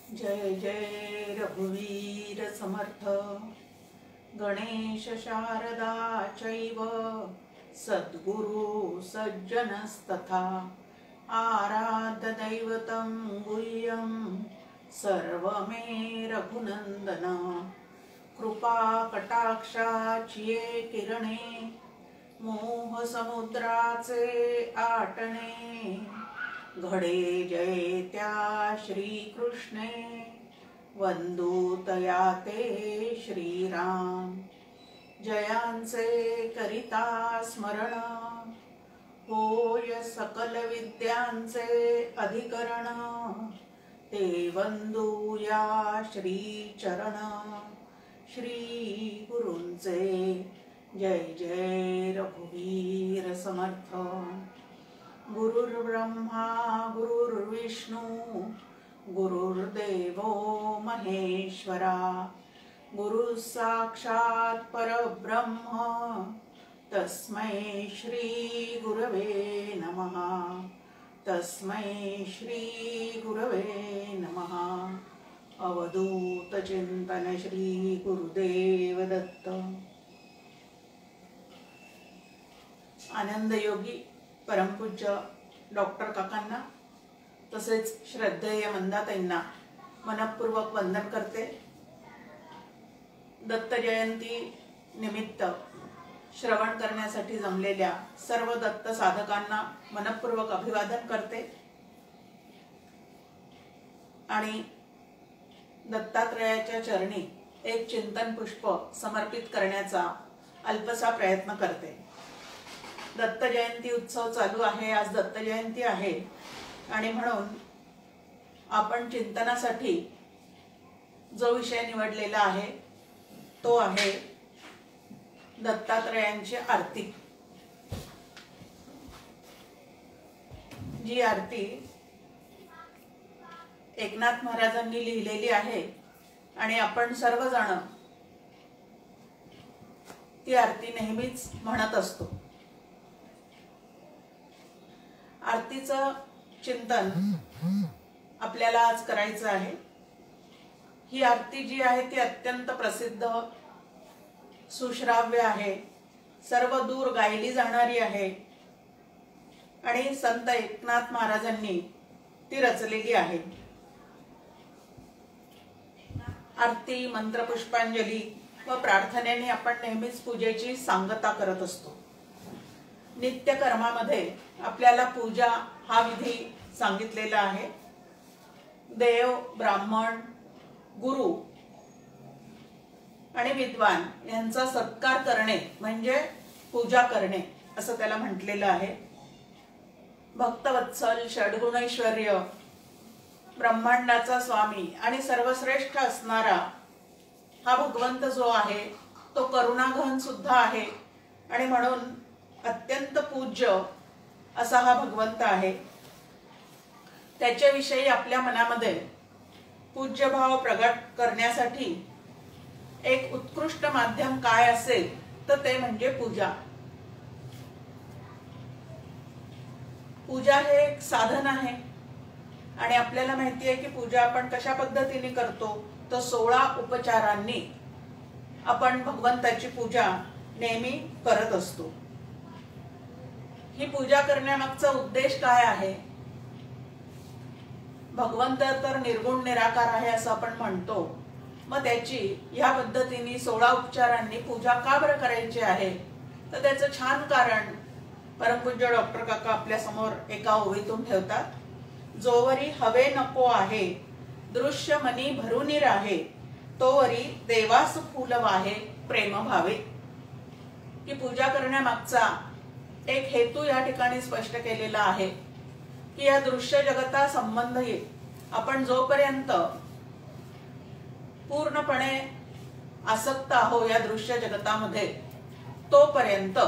जय जय रघुवीर समर्थ। गणेश शारदा चैव सद्गुरु सज्जनस्तथा आराध्य दैवतं गुह्यं सर्वमे रघुनंदन। कृपा कटाक्षाची ये किरणे मोह समुद्राचे आटणे। घडे जय त्या श्रीकृष्णे वंदू तया ते श्रीराम। जयांचे करिता स्मरण होय सकल विद्यांचे अधिकरण। ते वंदूया श्री चरण श्री गुरूंचे। जय जय रघुवीर समर्थ। गुरुर्ब्रह्मा गुरुर्विष्णू गुरुर्देवो महेश्वरा। गुरु साक्षात् परब्रह्म तस्मै श्री गुरवे नमः। तस्मै श्री गुरवे नमः। अवधूत चिंतन श्री गुरुदेव दत्त। आनंद योगी परमपूज्य डॉक्टर काकांना तसेच श्रद्धेय मंदाताईंना मनपूर्वक वंदन करते। दत्त जयंती निमित्त श्रवण करण्यासाठी जमलेल्या सर्व दत्त साधकांना मनपूर्वक अभिवादन करते आणि दत्तात्रयाच्या चरणी एक चिंतन पुष्प समर्पित करण्याचा अल्पसा प्रयत्न करते। दत्त जयंती उत्सव चालू आहे। आज दत्त जयंती आहे आणि म्हणून आपण चिंतनासाठी जो विषय निवडलेला आहे तो आहे दत्तात्रयांची आरती। जी आरती एकनाथ महाराजांनी लिहिलेली आहे आणि आपण सर्वजण ती आरती नेहमीच म्हणत असतो। आरतीचं चिंतन आपल्याला आज करायचं आहे। ही आरती जी आहे ती अत्यंत प्रसिद्ध सुश्राव्य आहे, सर्व दूर गायली जाणारी आहे आणि संत एकनाथ महाराजांनी ती रचलेली आहे। आरती मंत्र पुष्पांजली व प्रार्थनेने आपण नेहमीच पूजेची सांगता करत असतो। नित्य कर्मामध्ये आपल्याला पूजा हा विधी सांगितलेला आहे। देव ब्राह्मण गुरु आणि विद्वान यांचा सत्कार करणे म्हणजे पूजा करणे असं त्याला म्हटलेलं आहे। भक्तवत्सल षड्गुणैश्वर्य ब्रह्मांडाचा स्वामी आणि सर्वश्रेष्ठ असणारा हा भगवंत जो आहे तो करुणाघन सुद्धा आहे आणि म्हणून अत्यंत पूज्य असा हा भगवंत आहे। त्याच्याविषयी आपल्या मनामध्ये पूज्यभाव प्रगट करण्यासाठी एक उत्कृष्ट माध्यम काय असेल तर ते म्हणजे पूजा। पूजा हे एक साधन आहे आणि आपल्याला माहिती आहे की पूजा आपण कशा पद्धतीने करतो तर 16 उपचारांनी आपण भगवंताची पूजा नेहमी करत असतो। ही पूजा करण्यामागचा उद्देश काय आहे? भगवंत तर निर्गुण निराकार आहे असं आपण म्हणतो, मग त्याची या पद्धतीने 16 उपचारांनी पूजा का बरं करायची आहे तर त्याचं छान कारण परमपूज्य डॉक्टर काका आपल्या समोर एका ओळीतून ठेवतात। जोवरी हवे नको आहे दृश्य मनी भरूनी राहे तोवरी देवास फूल वाहे प्रेम भावे। की पूजा करण्यामागचा एक हेतू या ठिकाणी स्पष्ट केलेला आहे की या दृश्य जगता संबंधी आपण जोपर्यंत पूर्णपणे आसक्त आहो या दृश्य जगतामध्ये तोपर्यंत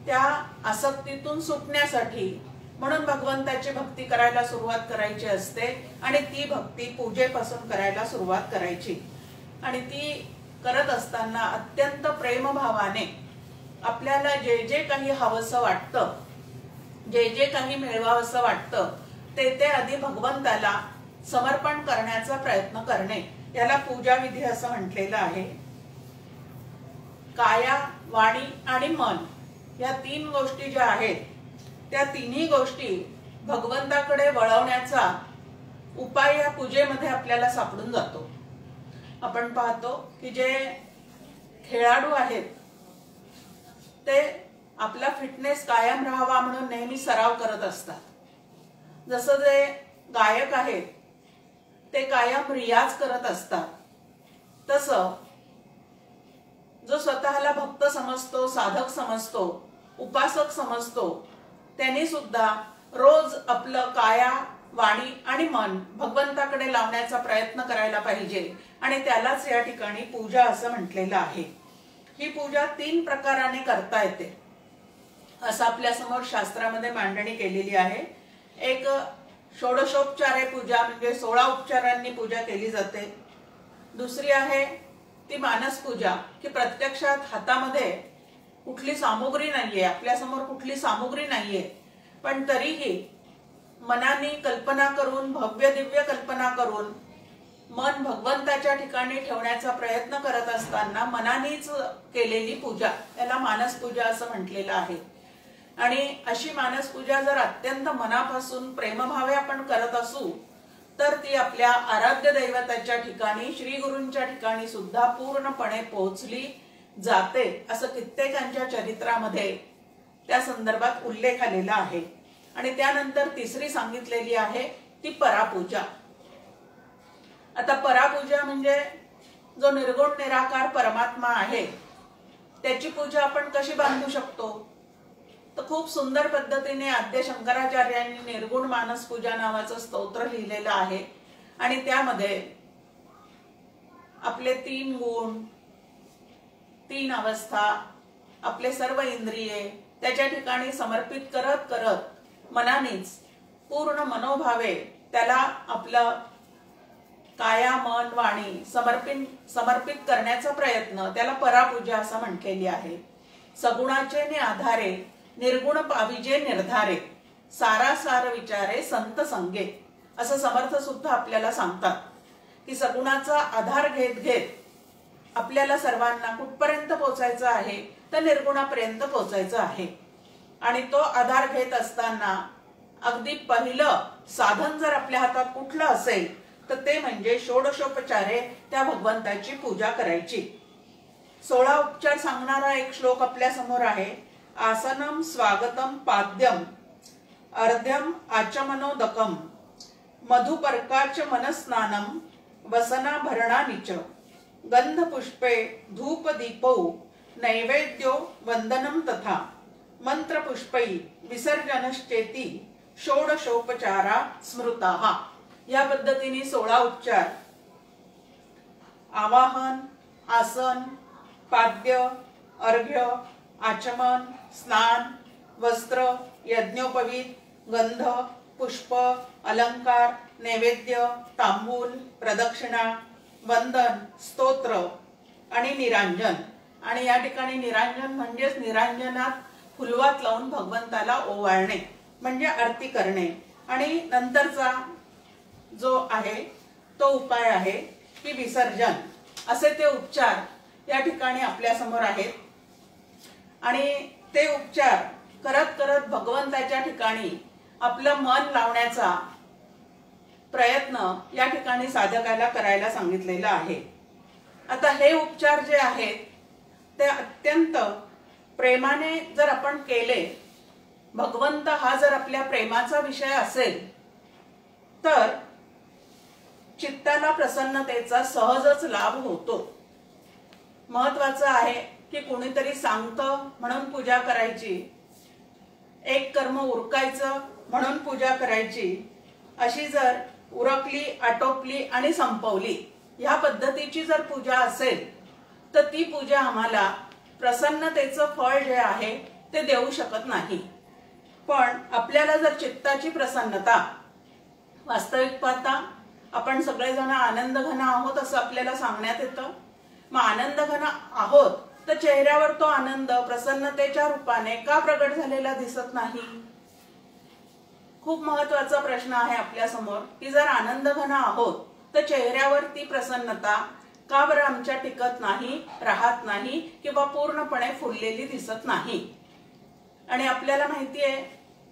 त्या आसक्तीतून सुटण्यासाठी म्हणून भगवंताची भक्ती करायला सुरुवात करायची असते आणि ती भक्ती पूजेपासून करायला सुरुवात करायची आणि ती करत असताना अत्यंत प्रेमभावाने आपल्याला जे जे काही हवंसं वाटतं जे जे काही मिळवावंसं वाटतं ते ते आधी भगवंताला समर्पण करण्याचा प्रयत्न करणे याला पूजा विधी असं म्हटलेलं आहे. काया, वाणी आणि मन या 3 गोष्टी ज्या आहेत त्या तिन्ही गोष्टी भगवंताकडे वळवण्याचा उपाय या पूजेमध्ये आपल्याला सापडून जातो. आपण पाहतो की जे खेळाडू आहेत ते आपला फिटनेस कायम राहावा म्हणून नेहमी सराव करत असतात. जसं जे गायक आहेत ते कायम रियाज करत असतात, तसं जो स्वतःला भक्त समजतो, साधक समजतो, उपासक समजतो, त्यांनी सुद्धा रोज आपलं काया, वाणी आणि मन भगवंताकडे लावण्याचा प्रयत्न करायला पाहिजे आणि त्यालाच या ठिकाणी पूजा असं म्हटलेलं आहे. ही पूजा 3 प्रकाराने करता येते असं आपल्या समोर शास्त्रामध्ये मांडणी केलेली आहे. एक षोडशोपचारे पूजा म्हणजे 16 उपचारांनी पूजा केली जाते. दुसरी आहे ती मानस पूजा की प्रत्यक्षात हातामध्ये कुठली सामुग्री नाहीये, आपल्या समोर कुठली सामुग्री नाहीये, पण तरीही मनाने कल्पना करून, भव्य दिव्य कल्पना करून मन भगवंताच्या ठिकाणी ठेवण्याचा प्रयत्न करत असताना मनानेच केलेली पूजा याला मानस पूजा असं म्हटलेलं आहे. आणि अशी मानस पूजा जर अत्यंत मनापासून प्रेमभावे आपण करत असू तर ती आपल्या आराध्य दैवताच्या ठिकाणी, श्री गुरूंच्या ठिकाणी सुद्धा पूर्णपणे पोहोचली जाते असं कित्येकांच्या चरित्रामध्ये त्या संदर्भात उल्लेख आलेला आहे. आणि त्यानंतर तिसरी सांगितलेली आहे ती परापूजा. आता परापूजा म्हणजे जो निर्गुण निराकार परमात्मा आहे त्याची पूजा आपण कशी बांधू शकतो, तर खूप सुंदर पद्धतीने आद्य शंकराचार्यांनी निर्गुण मानस पूजा नावाचं स्तोत्र लिहिलेलं आहे. आणि त्यामध्ये आपले 3 गुण, 3 अवस्था, आपले सर्व इंद्रिये त्याच्या ठिकाणी समर्पित करत करत मनानेच पूर्ण मनोभावे त्याला आपलं काया, मन, वाणी समर्पित करण्याचा प्रयत्न त्याला परापूजा असं म्हटलेली आहे. सगुणाचे ने आधारे निर्गुण पाविजे निर्धारे, सारासार विचारे संत संगे असं समर्थ सुद्धा आपल्याला सांगतात की सगुणाचा आधार घेत घेत आपल्याला सर्वांना कुठपर्यंत पोहोचायचं आहे तर निर्गुणापर्यंत पोहोचायचं आहे. आणि तो आधार घेत असताना अगदी पहिलं साधन जर आपल्या हातात कुठलं असेल तर ते म्हणजे षोडशोपचारे त्या भगवंताची पूजा करायची. 16 उपचार सांगणारा एक श्लोक आपल्या समोर आहे. आसनम स्वागतम पाद्यम अर्ध्यम आचमनोदकम मधुपर्काच मनस्नानम वसनाभरणानिच गंधपुष्पे धूपदीपौ नैवेद्यो वंदनम तथा मंत्रपुष्पै विसर्जनश्चेती षोडशोपचारा स्मृताः. या पद्धतीने 16 उपचार आवाहन, आसन, पाद्य, अर्घ्य, आचमन, स्नान, वस्त्र, यज्ञोपवीत, गंध, पुष्प, अलंकार, नैवेद्य, तांबूल, प्रदक्षिणा, वंदन, स्तोत्र आणि निरांजन. आणि या ठिकाणी निरांजन म्हणजेच निरांजनात फुलवात लावून भगवंताला ओवाळणे म्हणजे आरती करणे. आणि नंतरचा जो आहे तो उपाय आहे की विसर्जन. असे ते उपचार या ठिकाणी आपल्या समोर आहेत. आणि ते उपचार करत करत भगवंताच्या ठिकाणी आपलं मन लावण्याचा प्रयत्न या ठिकाणी साधकाला करायला सांगितलेला आहे. आता हे उपचार जे आहेत ते अत्यंत प्रेमाने जर आपण केले, भगवंत हा जर आपल्या प्रेमाचा विषय असेल तर चित्ताला प्रसन्नतेचा सहजच लाभ होतो. महत्वाचं आहे की कोणीतरी सांगतं म्हणून पूजा करायची, एक कर्म उरकायचं म्हणून पूजा करायची, अशी जर उरकली, आटोपली आणि संपवली ह्या पद्धतीची जर पूजा असेल तर ती पूजा आम्हाला प्रसन्नतेचं फळ जे आहे ते देऊ शकत नाही. पण आपल्याला जर चित्ताची प्रसन्नता, वास्तविक पाहता आपण सगळेजण आनंदघन आहोत असं आपल्याला सांगण्यात येतं. मग आनंदघन आहोत तर चेहऱ्यावर तो आनंद प्रसन्नतेच्या रूपाने का प्रगट झालेला दिसत नाही? खूप महत्वाचा प्रश्न आहे आपल्या समोर की जर आनंदघन आहोत तर चेहऱ्यावर ती प्रसन्नता का बरं आमच्या टिकत नाही, राहत नाही किंवा पूर्णपणे फुललेली दिसत नाही। आणि आपल्याला माहिती आहे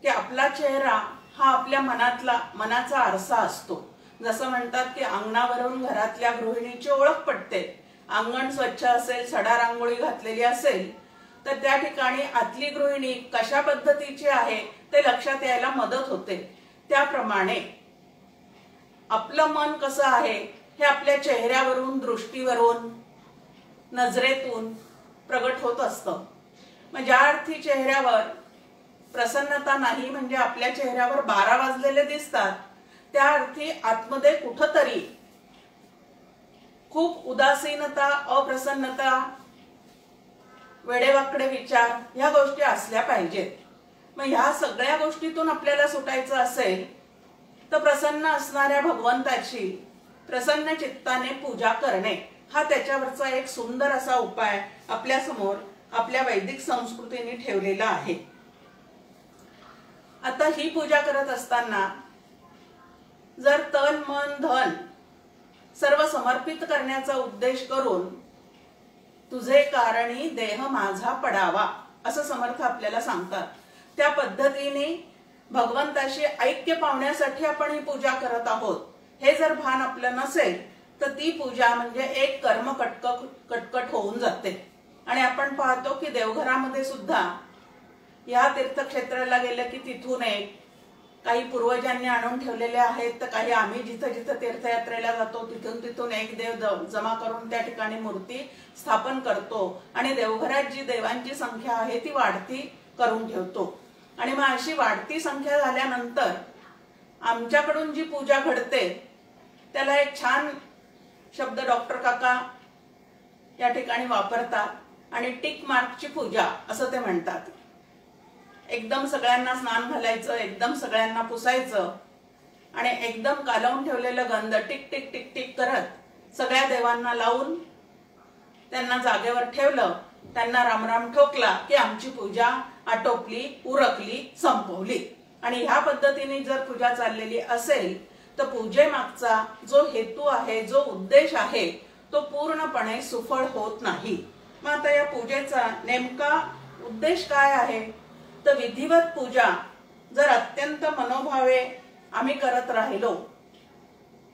की आपला चेहरा हा आपल्या मनाचा आरसा असतो। जसं म्हणतात की अंगणावरून घरातल्या गृहिणीची ओळख पडते। अंगण स्वच्छ असेल, सडा रांगोळी घातलेली असेल तर त्या ठिकाणी आतली गृहिणी कशा पद्धतीची आहे ते लक्षात यायला मदत होते। त्याप्रमाणे आपलं मन कसं आहे हे आपल्या चेहऱ्यावरून, दृष्टीवरून, नजरेतून प्रगट होत असतं। मग ज्या अर्थी चेहऱ्यावर प्रसन्नता नाही म्हणजे आपल्या चेहऱ्यावर 12 वाजलेले दिसतात, त्या अर्थी आतमध्ये कुठंतरी खूप उदासीनता, अप्रसन्नता, वेडेवाकडे विचार ह्या गोष्टी असल्या पाहिजेत। मग ह्या सगळ्या गोष्टीतून आपल्याला सुटायचं असेल तर प्रसन्न असणाऱ्या भगवंताची प्रसन्न चित्ताने पूजा करणे हा त्याच्यावरचा एक सुंदर असा उपाय आपल्या समोर आपल्या वैदिक संस्कृतीने ठेवलेला आहे। आता ही पूजा करत असताना जर तन, मन, धन सर्व समर्पित करण्याचा उद्देश करून तुझे कारणी देह माझा पडावा असं समर्थ आपल्याला सांगतात, त्या पद्धतीने भगवंताशी ऐक्य पावण्यासाठी आपण ही पूजा करत आहोत हे जर भान आपलं नसेल तर ती पूजा म्हणजे एक कर्म कटकट होऊन जाते। आणि आपण पाहतो की देवघरामध्ये सुद्धा या तीर्थक्षेत्राला गेलं की तिथून एक काही पूर्वजांनी आणून ठेवलेले आहेत, तर काही आम्ही जिथं जिथं तीर्थयात्रेला जातो तिथून एक देव जमा करून त्या ठिकाणी मूर्ती स्थापन करतो आणि देवघरात जी देवांची संख्या आहे ती वाढती करून ठेवतो। आणि मग अशी वाढती संख्या झाल्यानंतर आमच्याकडून जी पूजा घडते त्याला एक छान शब्द डॉक्टर काका या ठिकाणी वापरतात आणि टिक मार्कची पूजा असं ते म्हणतात। एकदम सगळ्यांना स्नान घालायचं, एकदम सगळ्यांना पुसायचं आणि एकदम कालवून ठेवलेलं गंध टिक टिक टिक टिक करत सगळ्या देवांना लावून त्यांना जागेवर ठेवलं, त्यांना रामराम ठोकला की आमची पूजा आटोपली, उरकली, संपवली। आणि ह्या पद्धतीने जर पूजा चाललेली असेल तर पूजेमागचा जो हेतू आहे, जो उद्देश आहे तो पूर्णपणे सुफळ होत नाही। मग आता या पूजेचा नेमका उद्देश काय आहे तर विधिवत पूजा जर अत्यंत मनोभावे आम्ही करत राहिलो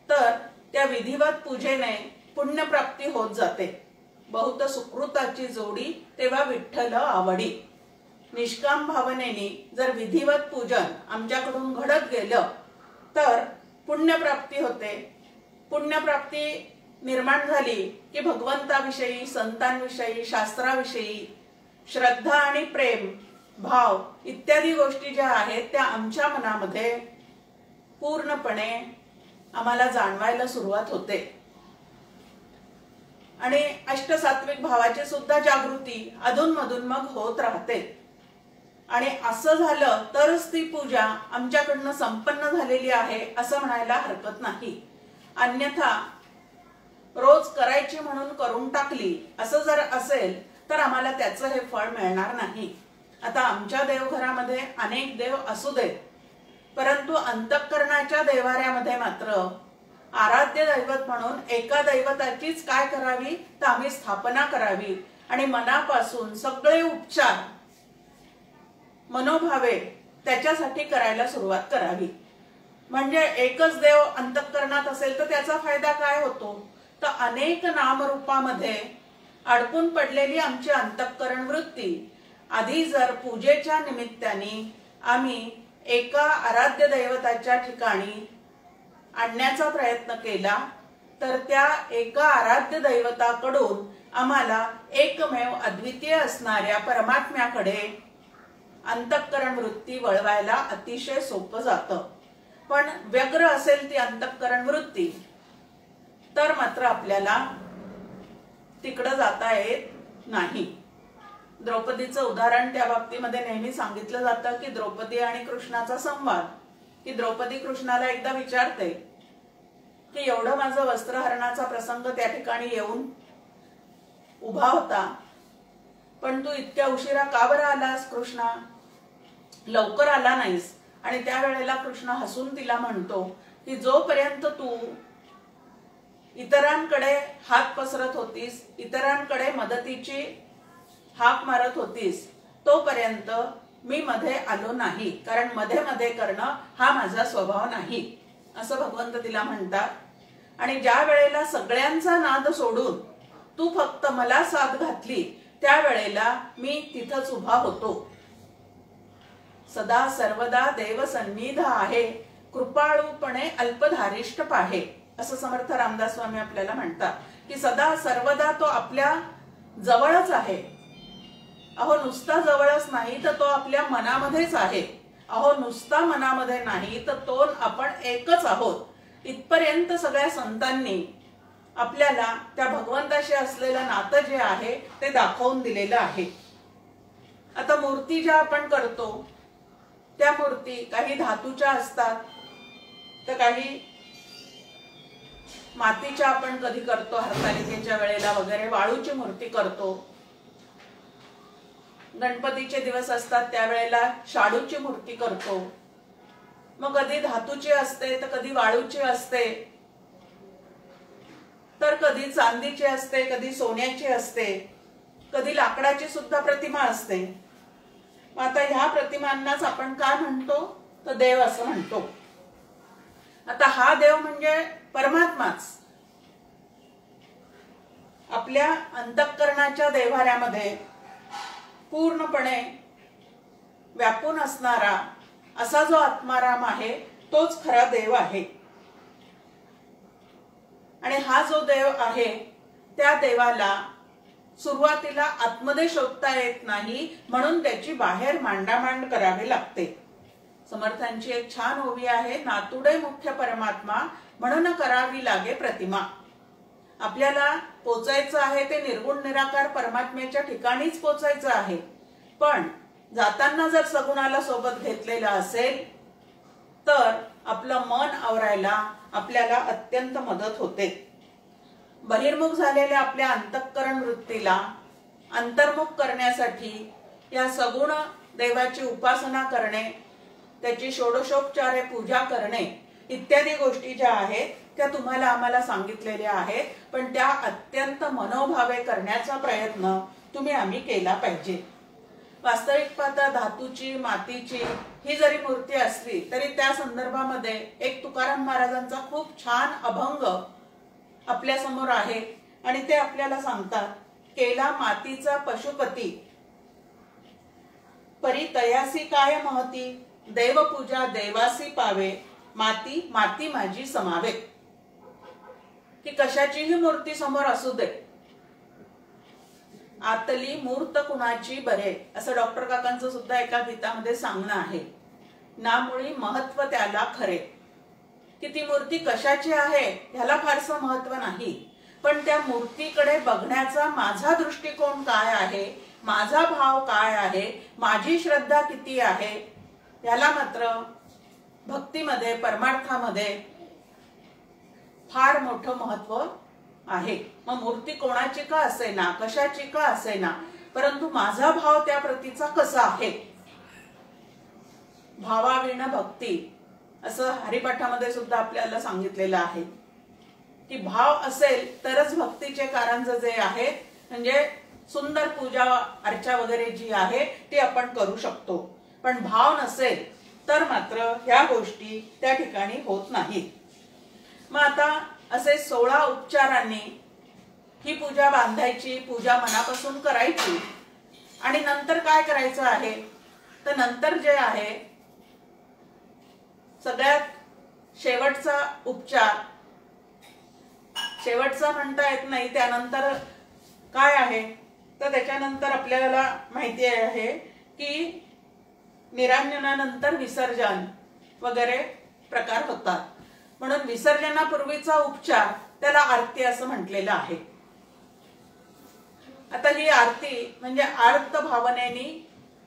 तर त्या विधिवत पूजेने पुण्यप्राप्ती होत जाते। बहुत सुकृताची जोडी तेव्हा विठ्ठल आवडी। निष्काम भावनेने जर विधिवत पूजन आमच्याकडून घडत गेलं तर पुण्यप्राप्ती होते। पुण्यप्राप्ती निर्माण झाली की भगवंताविषयी, संतांविषयी, शास्त्राविषयी श्रद्धा आणि प्रेम भाव इत्यादी गोष्टी ज्या आहेत त्या आमच्या मनामध्ये पूर्णपणे आम्हाला जाणवायला सुरुवात होते आणि अष्टसात्विक भावाची सुद्धा जागृती अधूनमधून मग होत राहते। आणि असं झालं तरच ती पूजा आमच्याकडनं संपन्न झालेली आहे असं म्हणायला हरकत नाही। अन्यथा रोज करायची म्हणून करून टाकली असं जर असेल तर आम्हाला त्याचं हे फळ मिळणार नाही। आता आमच्या देवघरामध्ये अनेक देव असू देत, परंतु अंतःकरणाच्या देवाऱ्यामध्ये मात्र आराध्य दैवत म्हणून एका दैवताचीच काय करावी तर आम्ही स्थापना करावी आणि मनापासून सगळे उपचार मनोभावे त्याच्यासाठी करायला सुरुवात करावी। म्हणजे एकच देव अंतःकरणात असेल तर त्याचा फायदा काय होतो तर अनेक नामरूपामध्ये अडकून पडलेली आमची अंतःकरण वृत्ती आधी जर पूजेच्या निमित्ताने आम्ही एका आराध्य दैवताच्या ठिकाणी आणण्याचा प्रयत्न केला तर त्या एका आराध्य दैवताकडून आम्हाला एकमेव अद्वितीय असणाऱ्या परमात्म्याकडे अंतःकरण वृत्ती वळवायला अतिशय सोपं जातं। पण व्यग्र असेल ती अंतःकरण वृत्ती तर मात्र आपल्याला तिकडे जाता येत नाही। द्रौपदीचं उदाहरण त्या बाबतीमध्ये नेहमी सांगितलं जातं की द्रौपदी आणि कृष्णाचा संवाद, की द्रौपदी कृष्णाला एकदा विचारते की एवढं माझं वस्त्रहरणाचा प्रसंग त्या ठिकाणी येऊन उभा होता पण तू इतक्या उशिरा का बरं आलास कृष्णा, लवकर आला नाहीस आणि त्यावेळेला कृष्ण हसून तिला म्हणतो की जोपर्यंत तू इतरांकडे हात पसरत होतीस, इतरांकडे मदतीची हाक मारत होतीस, तोपर्यंत मी मध्ये आलो नाही, कारण मध्ये मध्ये करणं हा माझा स्वभाव नाही, असं भगवंत तिला म्हणतात. आणि ज्या वेळेला सगळ्यांचा नाद सोडून तू फक्त मला साथ घातली, त्यावेळेला मी तिथंच उभा होतो. सदा सर्वदा देव सन्निध आहे, कृपाळूपणे अल्पधारिष्ट पाहे, असं समर्थ रामदास स्वामी आपल्याला म्हणतात की सदा सर्वदा तो आपल्या जवळच आहे. अहो नुसता जवळच नाही तर तो आपल्या मनामध्येच आहे. अहो नुसता मनामध्ये नाही तर तो आपण एकच आहोत. इथपर्यंत सगळ्या संतांनी आपल्याला त्या भगवंताशी असलेलं नातं जे आहे ते दाखवून दिलेलं आहे. आता मूर्ती ज्या आपण करतो त्या मूर्ती काही धातूच्या असतात, तर काही मातीच्या आपण कधी करतो, हरतालिकेच्या वेळेला वगैरे वाळूची मूर्ती करतो. गणपतीचे दिवस असतात त्यावेळेला शाडूची मूर्ती करतो. मग कधी धातूची असते तर कधी वाळूची असते, तर कधी चांदीची असते, कधी सोन्याची असते, कधी लाकडाची सुद्धा प्रतिमा असते. आता ह्या प्रतिमांनाच आपण काय म्हणतो तर देव असं म्हणतो. आता हा देव म्हणजे परमात्माच. आपल्या अंतःकरणाच्या देव्हाऱ्यामध्ये पूर्णपणे व्यापून असणारा असा जो आत्माराम आहे तोच खरा देव आहे. आणि हा जो देव आहे त्या देवाला सुरुवातीला आतमध्ये शोधता येत नाही, म्हणून त्याची बाहेर मांडामांड करावी लागते. समर्थांची एक छान ओवी आहे, नातुडे मुख्य परमात्मा म्हणून करावी लागे प्रतिमा. आपल्याला पोचायचं आहे ते निर्गुण निराकार परमात्म्याच्या ठिकाणीच पोचायचं आहे, पण जाताना जर सगुणाला सोबत घेतलेला असेल तर आपलं मन आवरायला आपल्याला अत्यंत मदत होते. बहिर्मुख झालेल्या आपल्या अंतःकरण वृत्तीला अंतर्मुख करण्यासाठी या सगुण देवाची उपासना करणे, त्याची षोडशोपचारे पूजा करणे इत्यादी गोष्टी ज्या आहेत त्या तुम्हाला आम्हाला सांगितलेल्या आहेत, पण त्या अत्यंत मनोभावे करण्याचा प्रयत्न तुम्ही आम्ही केला पाहिजे. वास्तविक पाहता धातूची, मातीची ही जरी मूर्ती असली तरी त्या संदर्भामध्ये एक तुकाराम महाराजांचा खूप छान अभंग आपल्या समोर आहे आणि ते आपल्याला सांगतात. केला मातीचा पशुपती, परी तयासी काय महती, देवपूजा देवासी पावे, माती माती माझी समावे. की कशाचीही मूर्ती समोर असू दे, आतली मूर्त कुणाची बरे, असं डॉक्टर काकांचं सुद्धा एका गीतामध्ये सांगणं आहे. नामुळी महत्व त्याला खरे. की ती मूर्ती कशाची आहे ह्याला फारसं महत्व नाही, पण त्या मूर्तीकडे बघण्याचा माझा दृष्टिकोन काय आहे, माझा भाव काय आहे, माझी श्रद्धा किती आहे, ह्याला मात्र भक्तीमध्ये परमार्थामध्ये फार मोठं महत्व आहे. मग मूर्ती कोणाची का असेना, कशाची का असेना, परंतु माझा भाव त्या प्रतीचा कसा आहे. भावाविण भक्ती असं हरिपाठामध्ये सुद्धा आपल्याला सांगितलेलं आहे की भाव असेल तरच भक्तीचे कारंज जे आहे म्हणजे सुंदर पूजा अर्चा वगैरे जी आहे ती आपण करू शकतो, पण भाव नसेल तर मात्र ह्या गोष्टी त्या ठिकाणी होत नाहीत. मग आता असे 16 उपचारांनी ही पूजा बांधायची, पूजा मनापासून करायची. आणि नंतर काय करायचं आहे तर नंतर जे आहे सगळ्यात शेवटचा उपचार, शेवटचा म्हणता येत नाही, त्यानंतर काय आहे तर त्याच्यानंतर आपल्याला माहिती आहे की निरांजनानंतर विसर्जन वगैरे प्रकार होतात. म्हणून विसर्जनापूर्वीचा उपचार त्याला आरती असं म्हटलेलं आहे. आता ही आरती म्हणजे आर्त भावनेने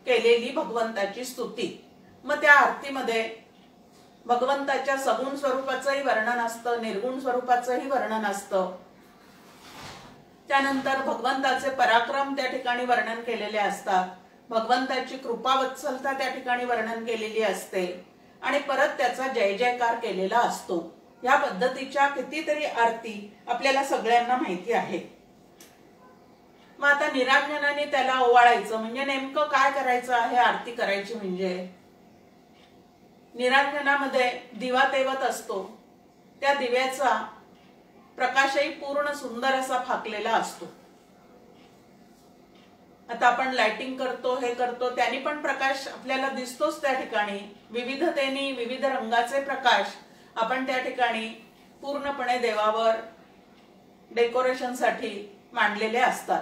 केलेली भगवंताची स्तुती. मग त्या आरतीमध्ये भगवंताच्या सगुण स्वरूपाचंही वर्णन असतं, निर्गुण स्वरूपाचंही वर्णन असतं. त्यानंतर भगवंताचे पराक्रम त्या ठिकाणी वर्णन केलेले असतात, भगवंताची कृपावत्सलता त्या ठिकाणी वर्णन केलेली असते. आणि परत त्याचा जय जयकार केलेला असतो। या पद्धतीच्या कितीतरी आरती आपल्याला सगळ्यांना माहिती आहे। मग आता निरांजनाने त्याला ओवाळायचं म्हणजे नेमकं काय करायचं आहे? आरती करायची म्हणजे निरांजनामध्ये दिवा तेवत असतो, त्या दिव्याचा प्रकाशही पूर्ण सुंदर असा फाकलेला असतो। आता आपण लाइटिंग करतो, हे करतो, त्याने पण प्रकाश आपल्याला दिसतोच। त्या ठिकाणी विविधतेने विविध रंगाचे प्रकाश आपण त्या ठिकाणी पूर्णपणे देवावर डेकोरेशनसाठी मांडलेले असतात।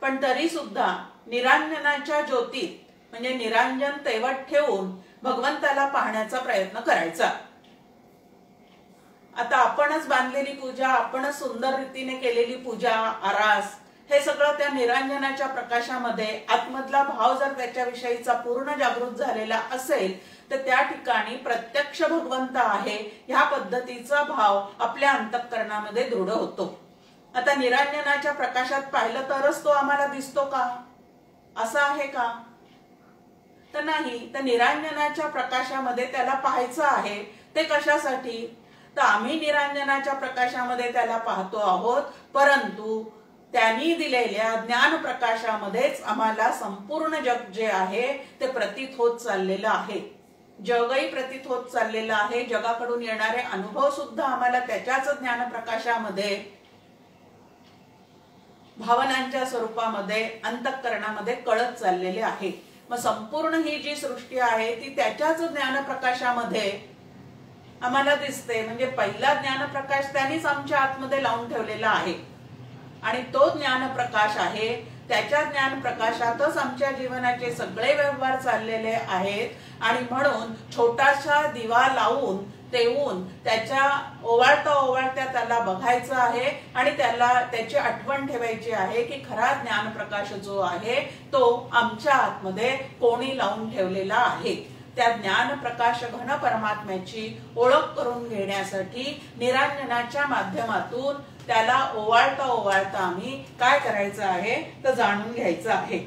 पण तरी सुद्धा निरांजनाच्या ज्योतीत म्हणजे निरांजन तेवत ठेवून भगवंताला पाहण्याचा प्रयत्न करायचा। आता आपणच बांधलेली पूजा, आपणच सुंदर रीतीने केलेली पूजा, आरास, हे सगळं त्या निरांजनाच्या प्रकाशामध्ये आतमधला भाव जर त्याच्याविषयीचा पूर्ण जागृत झालेला असेल तर त्या ठिकाणी प्रत्यक्ष भगवंत आहे ह्या पद्धतीचा भाव आपल्या अंतःकरणामध्ये दृढ होतो। आता निरांजनाच्या प्रकाशात पाहिलं तरच तो आम्हाला दिसतो का? असं आहे का? तर नाही। तर निरांजनाच्या प्रकाशामध्ये त्याला पाहायचं आहे। ते कशासाठी? तर आम्ही निरांजनाच्या प्रकाशामध्ये त्याला पाहतो आहोत, परंतु त्यांनी दिलेल्या ज्ञान प्रकाशामध्येच आम्हाला संपूर्ण जग जे आहे ते प्रतीत होत चाललेलं आहे। जगही प्रतीत होत चाललेलं आहे। जगाकडून येणारे अनुभव सुद्धा आम्हाला त्याच्याच ज्ञान प्रकाशामध्ये भावनांच्या स्वरूपामध्ये अंतःकरणामध्ये कळत चाललेले आहे। मग संपूर्ण ही जी सृष्टी आहे ती त्याच्याच ज्ञान प्रकाशामध्ये आम्हाला दिसते। म्हणजे पहिला ज्ञान प्रकाश त्यांनीच आमच्या आतमध्ये लावून ठेवलेला आहे आणि तो ज्ञान प्रकाश आहे। त्याच्या ज्ञान प्रकाशातच आमच्या जीवनाचे सगळे व्यवहार चाललेले आहेत आणि म्हणून छोटासा दिवा लावून तेवून त्याच्या ओवाळता ओवाळता त्याला बघायचं आहे आणि त्याला त्याची आठवण ठेवायची आहे की खरा ज्ञान प्रकाश जो आहे तो आमच्या आतमध्ये कोणी लावून ठेवलेला आहे। त्या ज्ञान प्रकाश घन परमात्म्याची ओळख करून घेण्यासाठी निरांजनाच्या माध्यमातून त्याला ओवाळता ओवाळता आम्ही काय करायचं आहे तर जाणून घ्यायचं आहे।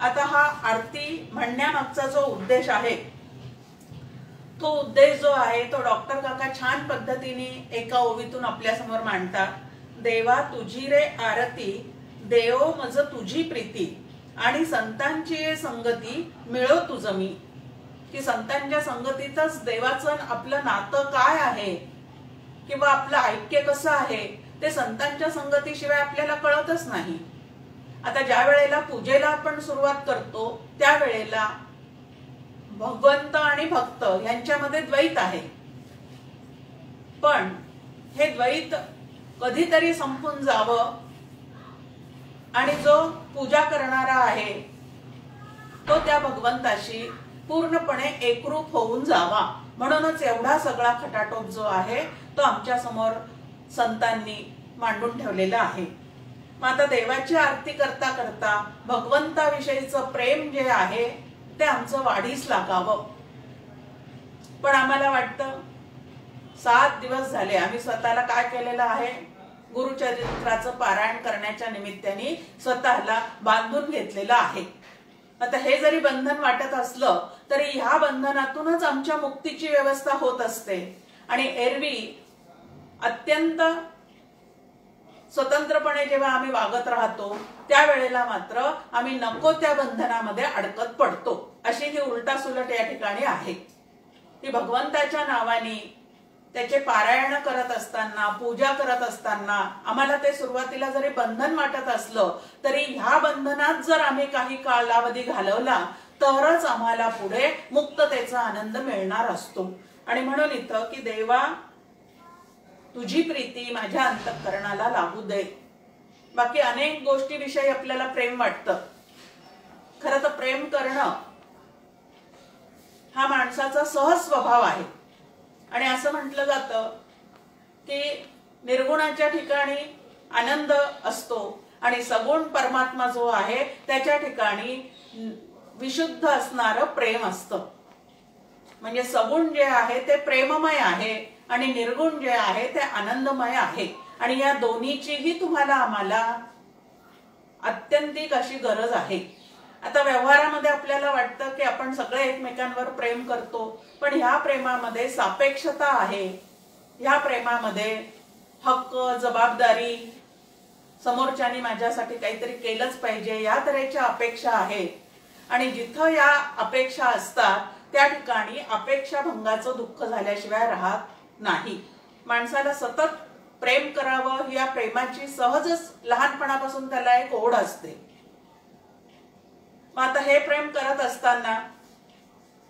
आता हा आरती म्हणण्यामागचा जो उद्देश आहे तो उद्देश जो आहे तो डॉक्टर काका छान पद्धतीने एका ओवीतून आपल्या समोर मांडतात। देवा तुझी रे आरती, देव मज तुझी प्रीती, आणि संतांची संगती मिळो तुझ मी। की संतांच्या संगतीतच देवाचं आपलं नातं काय आहे किंवा आपलं ऐक्य कसं आहे ते संतांच्या संगतीशिवाय आपल्याला कळतच नाही। आता ज्या वेळेला पूजेला आपण सुरुवात करतो त्यावेळेला भगवंत आणि भक्त यांच्यामध्ये द्वैत आहे, पण हे द्वैत कधीतरी संपून जावं आणि जो पूजा करणारा आहे तो त्या भगवंताशी पूर्णपणे एकरूप होऊन जावा, म्हणूनच एवढा सगळा खटाटोप जो आहे तो आमच्या समोर संतांनी मांडून ठेवलेला आहे। मग आता देवाची आरती करता करता भगवंताविषयीचं प्रेम जे आहे ते आमचं वाढीस लागावं। पण आम्हाला वाटतं 7 दिवस झाले आम्ही स्वतःला काय केलेलं आहे, गुरुचरित्राचं पारायण करण्याच्या निमित्ताने स्वतःला बांधून घेतलेलं आहे। आता हे जरी बंधन वाटत असलं तरी ह्या बंधनातूनच आमच्या मुक्तीची व्यवस्था होत असते आणि एरवी अत्यंत स्वतंत्रपणे जेव्हा आम्ही वागत राहतो त्यावेळेला मात्र आम्ही नको त्या बंधनामध्ये अडकत पडतो। अशी ही उलटा सुलट या ठिकाणी आहे की भगवंताच्या नावाने त्याचे पारायण करत असताना पूजा करत असताना आम्हाला ते सुरुवातीला जरी बंधन वाटत असलं तरी ह्या बंधनात जर आम्ही काही कालावधी घालवला तरच आम्हाला पुढे मुक्ततेचा आनंद मिळणार असतो। आणि म्हणून इथं की देवा तुझी प्रीती माझ्या अंतःकरणाला लागू दे। बाकी अनेक गोष्टीविषयी आपल्याला प्रेम वाटतं, खरं तर प्रेम करणं हा माणसाचा सहज स्वभाव आहे आणि असं म्हटलं जातं की निर्गुणाच्या ठिकाणी आनंद असतो आणि सगुण परमात्मा जो आहे त्याच्या ठिकाणी विशुद्ध असणारं प्रेम असतं। म्हणजे सगुण जे आहे ते प्रेममय आहे आणि निर्गुण जे आहे ते आनंदमय आहे आणि या दोन्हीचीही तुम्हाला आम्हाला अत्यंतिक अशी गरज आहे। आता व्यवहारामध्ये आपल्याला वाटतं की आपण सगळे एकमेकांवर प्रेम करतो, पण ह्या प्रेमामध्ये सापेक्षता आहे. ह्या प्रेमामध्ये हक्क, जबाबदारी, समोरच्यानी माझ्यासाठी काहीतरी केलंच पाहिजे या तऱ्हेच्या अपेक्षा आहेत. आणि जिथं या अपेक्षा असतात त्या ठिकाणी अपेक्षा भंगाचं दुःख झाल्याशिवाय राहत नाही. माणसाला सतत प्रेम करावं, या प्रेमाची सहजच लहानपणापासून त्याला एक ओढ असते. मग आता हे प्रेम करत असताना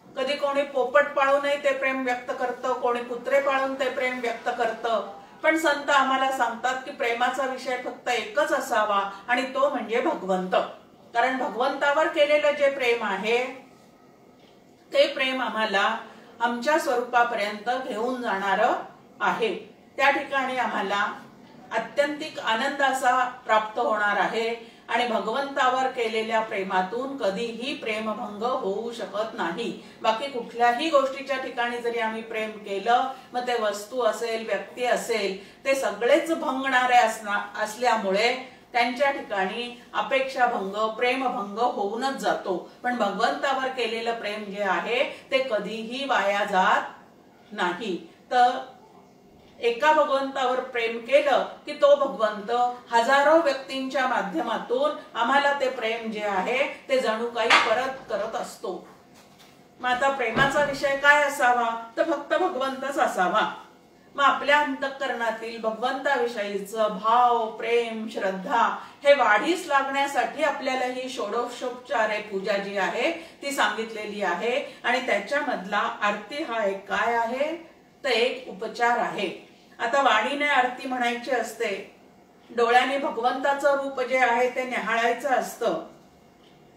कधी कोणी पोपट पाळूनही ते प्रेम व्यक्त करतं, कोणी कुत्रे पाळून ते प्रेम व्यक्त करतं. पण संत आम्हाला सांगतात की प्रेमाचा विषय फक्त एकच असावा आणि तो म्हणजे भगवंत. कारण भगवंतावर केलेलं जे प्रेम आहे ते प्रेम आम्हाला आमच्या स्वरूपापर्यंत घेऊन जाणारं आहे. त्या ठिकाणी आम्हाला आत्यंतिक आनंद असा प्राप्त होणार आहे. आणि भगवंतावर केलेल्या प्रेमातून कधीही प्रेमभंग होऊ शकत नाही. बाकी कुठल्याही गोष्टीच्या ठिकाणी जरी आम्ही प्रेम केलं, मग ते वस्तू असेल, व्यक्ती असेल, ते सगळेच भंगणारे असल्यामुळे त्यांच्या ठिकाणी अपेक्षाभंग, प्रेमभंग होऊनच जातो. पण भगवंतावर केलेलं प्रेम जे आहे ते कधीही वाया जात नाही. तर एका भगवंतावर प्रेम केलं की तो भगवंत हजारो व्यक्तींच्या माध्यमातून आम्हाला ते प्रेम जे आहे ते जणू काही परत करत असतो. मग आता प्रेमाचा विषय काय असावा, तर फक्त भगवंतच असावा. मग आपल्या अंतःकरणातील भगवंताविषयीचं भाव, प्रेम, श्रद्धा हे वाढीस लागण्यासाठी आपल्याला ही षोडशोपचारे पूजा जी आहे ती सांगितलेली आहे. आणि त्याच्यामधला आरती हा एक काय आहे, तर एक उपचार आहे. आता वाणीने आरती म्हणायची असते, डोळ्याने भगवंताचं रूप जे आहे ते निहाळायचं असतं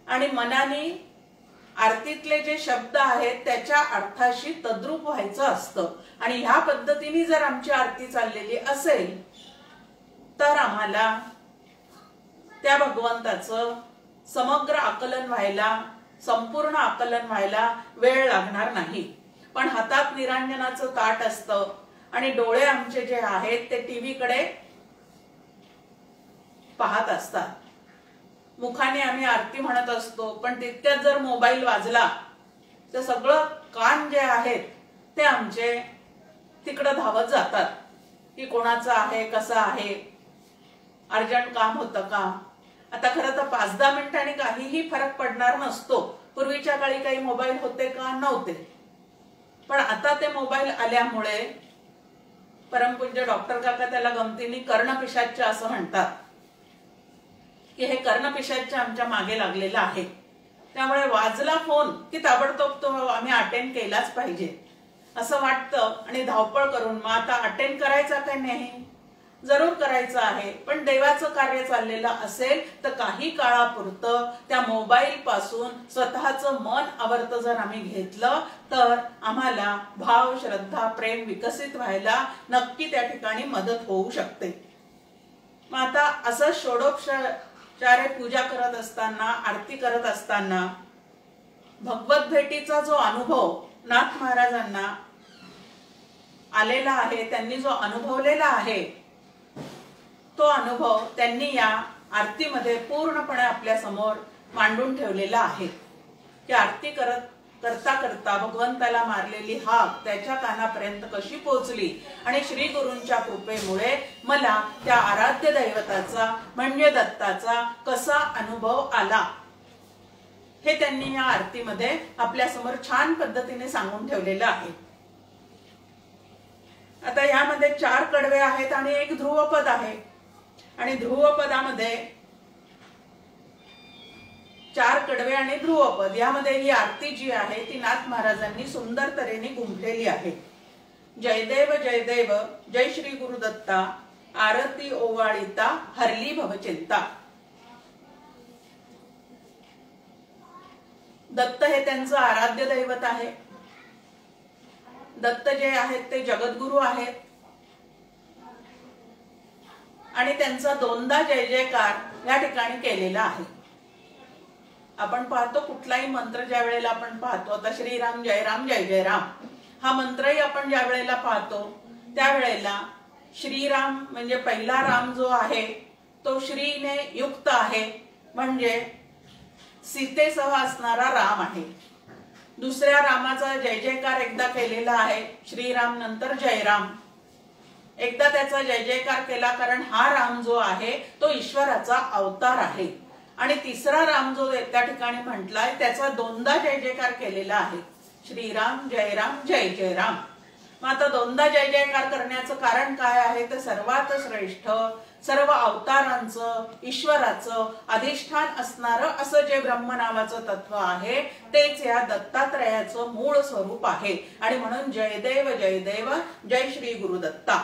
आणि मनाने आरतीतले जे शब्द आहेत त्याच्या अर्थाशी तद्रूप व्हायचं असतं. आणि ह्या पद्धतीने जर आमची आरती चाललेली असेल तर आम्हाला त्या भगवंताचं समग्र आकलन व्हायला, संपूर्ण आकलन व्हायला वेळ लागणार नाही. पण हातात निरांजनाचं ताट असतं आणि डोळे आमचे जे आहेत ते टीव्हीकडे पाहत असतात. मुखाने आम्ही आरती म्हणत असतो, पण तितक्यात जर मोबाईल वाजला तर सगळं कान जे आहेत ते आमचे तिकडं धावत जातात की कोणाचं आहे, कसं आहे, अर्जंट काम होतं का. आता खरं तर 5-10 मिनिटांनी काहीही फरक पडणार नसतो. पूर्वीच्या काळी काही मोबाईल होते का, नव्हते. पण आता ते मोबाईल आल्यामुळे परमपूज्य डॉक्टर काका त्याला गमतीने कर्णपिशाच्च असं म्हणतात की हे कर्णपिशाच्च आमच्या मागे लागलेला आहे. त्यामुळे वाजला फोन की ताबडतोब तो आम्ही अटेंड केलाच पाहिजे असं वाटतं. आणि धावपळ करून मग आता अटेंड करायचा का नाही, जरूर करायचं आहे. पण देवाचं कार्य चाललेलं असेल तर काही काळापुरतं त्या मोबाईल पासून स्वतःचं मन आवर्त जर आम्ही घेतलं तर आम्हाला भाव, श्रद्धा, प्रेम विकसित व्हायला नक्की त्या ठिकाणी मदत होऊ शकते. मग आता असं षोडशोपचारे पूजा करत असताना, आरती करत असताना भगवत भेटीचा जो अनुभव नाथ महाराजांना आलेला आहे, त्यांनी जो अनुभवलेला आहे तो अनुभव त्यांनी या आरतीमध्ये पूर्णपणे आपल्या समोर मांडून ठेवलेला आहे. की आरती करता करता भगवंताला मारलेली हाक त्याच्या कानापर्यंत कशी पोहोचली आणि श्री गुरूंच्या कृपेमुळे मला त्या आराध्य दैवताचा म्हणजे दत्ताचा कसा अनुभव आला हे त्यांनी या आरतीमध्ये आपल्या समोर छान पद्धतीने सांगून ठेवलेलं आहे. आता यामध्ये 4 कडवे आहेत आणि एक ध्रुवपद आहे. आणि ध्रुवपदामध्ये 4 कडवे आणि ध्रुवपद यामध्ये ही आरती जी आहे ती नाथ महाराजांनी सुंदर तऱ्हेने गुंफलेली आहे. जयदेव जयदेव जय श्री गुरुदत्ता, आरती ओवाळिता हरली भवचिंता. दत्त हे त्यांचं आराध्य दैवत आहे. दत्त जे आहेत ते जगद्गुरु आहेत आणि त्यांचा 2दा जय जयकार या ठिकाणी केलेला आहे. आपण पाहतो कुठलाही मंत्र ज्या वेळेला आपण पाहतो, आता श्रीराम जय राम जय जय राम हा मंत्रही आपण ज्या वेळेला पाहतो त्यावेळेला श्रीराम म्हणजे पहिला राम जो आहे तो श्रीने युक्त आहे, म्हणजे सीतेसह असणारा राम आहे. दुसऱ्या रामाचा जय जयकार एकदा केलेला आहे, श्रीराम नंतर जयराम. एकदा त्याचा जय जयकार केला, कारण हा राम जो आहे तो ईश्वराचा अवतार आहे. आणि तिसरा राम जो त्या ठिकाणी म्हटलाय त्याचा दोनदा जय जयकार केलेला आहे, श्रीराम जयराम जय जयराम. मग आता दोनदा जय जयकार करण्याचं कारण काय आहे, तर सर्वात श्रेष्ठ सर्व अवतारांचं ईश्वराचं अधिष्ठान असणारं असं जे ब्रह्म नावाचं तत्व आहे तेच या दत्तात्रयाचं मूळ स्वरूप आहे. आणि म्हणून जयदेव जयदेव जय श्री गुरुदत्ता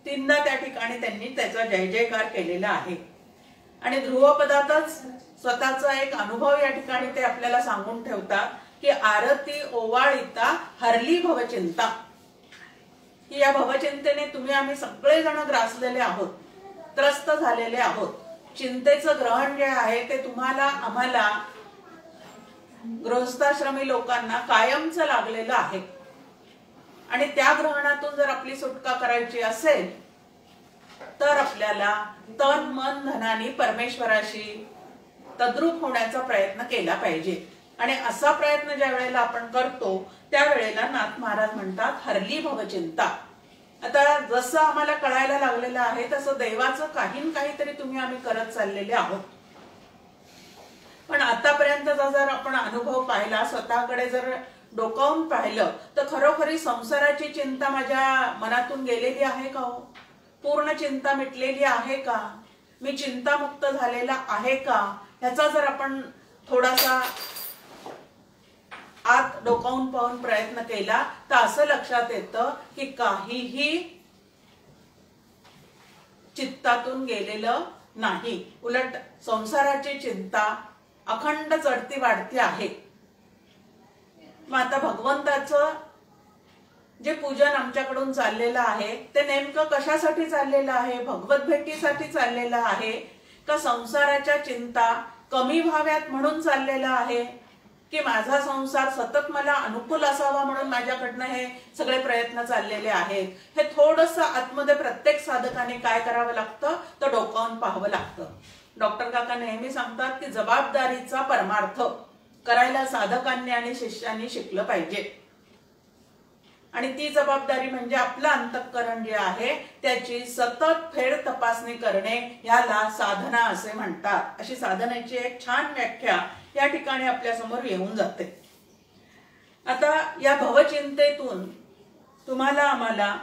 तीनदा त्या ठिकाणी त्यांनी त्याचा जय जयकार केलेला आहे. आणि ध्रुवपदातच स्वतःचा एक अनुभव या ठिकाणी ते आपल्याला सांगून ठेवतात की आरती ओवाळिता हरली भवचिंता. की या भवचिंतेने तुम्ही आम्ही सगळेजण ग्रासलेले आहोत, त्रस्त झालेले आहोत. चिंतेचं ग्रहण जे आहे ते तुम्हाला आम्हाला गृहस्थाश्रमी लोकांना कायमचं लागलेलं आहे. आणि त्या ग्रहणातून जर आपली सुटका करायची असेल तर आपल्याला तन मन धनाने परमेश्वराशी तद्रूप होण्याचा प्रयत्न केला पाहिजे. आणि असा प्रयत्न ज्या वेळेला आपण करतो त्यावेळेला नाथ महाराज म्हणतात हरली भवचिंता. आता जसं आम्हाला कळायला लागलेलं आहे तसं देवाचं काहीतरी तुम्ही आम्ही करत चाललेले आहोत. पण आतापर्यंतचा जर आपण अनुभव पाहिला, स्वतःकडे जर डोकावून पाहिलं तर खरोखरी संसाराची चिंता माझ्या मनातून गेलेली आहे का हो? पूर्ण चिंता मिटलेली आहे का? मी चिंतामुक्त झालेला आहे का? ह्याचा जर आपण थोडासा आत डोकावून पाहून प्रयत्न केला तर असं लक्षात येतं की काहीही चित्तातून गेलेलं नाही. उलट संसाराची चिंता अखंड चढती वाढती आहे. मग आता भगवंताचं जे पूजन आमच्याकडून चाललेलं आहे ते नेमकं कशासाठी चाललेलं आहे? भगवत भेटीसाठी चाललेलं आहे का संसाराच्या चिंता कमी व्हाव्यात म्हणून चाललेलं आहे, की माझा संसार सतत मला अनुकूल असावा म्हणून माझ्याकडनं हे सगळे प्रयत्न चाललेले आहेत? हे थोडंसं आतमध्ये प्रत्येक साधकाने काय करावं लागतं तर डोकावून पाहावं लागतं. डॉक्टर काका नेहमी सांगतात की जबाबदारीचा परमार्थ करायला साधकांनी आणि शिष्यांनी शिकलं पाहिजे. आणि ती जबाबदारी म्हणजे आपलं अंतःकरण जे आहे त्याची सतत फेड तपासणी करणे, याला साधना असे म्हणतात. अशी साधनेची एक छान व्याख्या या ठिकाणी आपल्या समोर येऊन जाते. आता या भवचिंतेतून तुम्हाला आम्हाला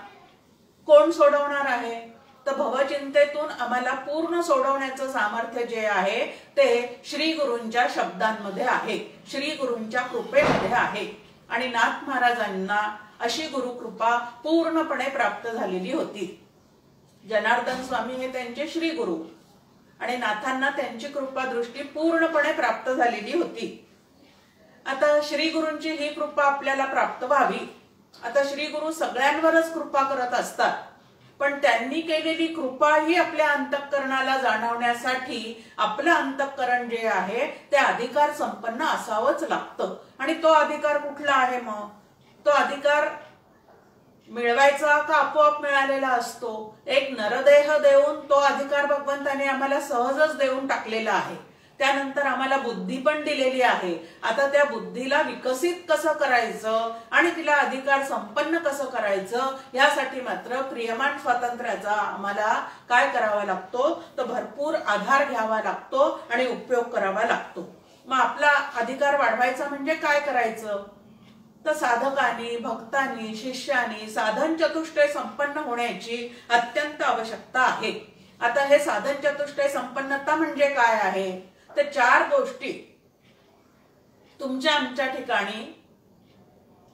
कोण सोडवणार आहे? तर भवचिंतेतून आम्हाला पूर्ण सोडवण्याचं सामर्थ्य जे आहे ते श्री गुरूंच्या शब्दांमध्ये आहे, श्री गुरूंच्या कृपेमध्ये आहे. आणि नाथ महाराजांना अशी गुरुकृपा पूर्णपणे प्राप्त झालेली होती. जनार्दन स्वामी हे त्यांचे श्री गुरु आणि नाथांना त्यांची कृपा दृष्टी पूर्णपणे प्राप्त झालेली होती. आता श्री गुरूंची ही कृपा आपल्याला प्राप्त व्हावी. आता श्री गुरु सगळ्यांवरच कृपा करत असतात, पण त्यांनी केलेली कृपा ही आपल्या अंतःकरणाला जाणवण्यासाठी आपलं अंतःकरण जे आहे ते अधिकार संपन्न असावंच लागतं. आणि तो अधिकार कुठला आहे? मग तो अधिकार मिळवायचा का आपोआप मिळालेला असतो? एक नरदेह देऊन तो अधिकार भगवंताने आम्हाला सहजच देऊन टाकलेला आहे. त्यानंतर आम्हाला बुद्धी पण दिलेली आहे. आता त्या बुद्धीला विकसित कसं करायचं आणि तिला अधिकार संपन्न कसं करायचं यासाठी मात्र क्रियमान स्वातंत्र्याचा आम्हाला काय करावा लागतो तर भरपूर आधार घ्यावा लागतो आणि उपयोग करावा लागतो. मग आपला अधिकार वाढवायचा म्हणजे काय करायचं तर साधकांनी, भक्तांनी, शिष्यांनी साधन चतुष्टय संपन्न होण्याची अत्यंत आवश्यकता आहे. आता हे साधन चतुष्टय संपन्नता म्हणजे काय आहे तर 4 गोष्टी तुमच्या आमच्या ठिकाणी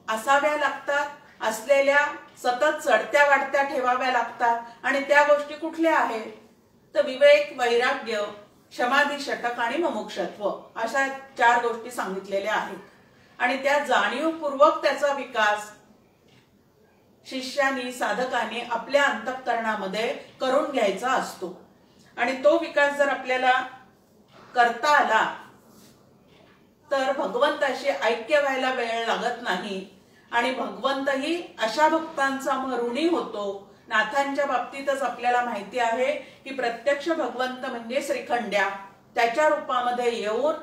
असाव्या लागतात, असलेल्या सतत चढत्या वाढत्या ठेवाव्या लागतात. आणि त्या गोष्टी कुठल्या आहेत तर विवेक, वैराग्य, समाधी, षटक आणि मुमुक्षत्व अशा 4 गोष्टी सांगितलेल्या आहेत. आणि त्या जाणीवपूर्वक त्याचा विकास शिष्यांनी, साधकांनी आपल्या अंतःकरणामध्ये करून घ्यायचा असतो. आणि तो विकास जर आपल्याला करता आला तर भगवंताशी ऐक्य व्हायला वेळ लागत नाही. आणि भगवंतही अशा भक्तांचा ऋणी होतो. नाथांच्या बाबतीतच आपल्याला माहिती आहे की प्रत्यक्ष भगवंत म्हणजे श्रीखंड्या, त्याच्या रूपामध्ये येऊन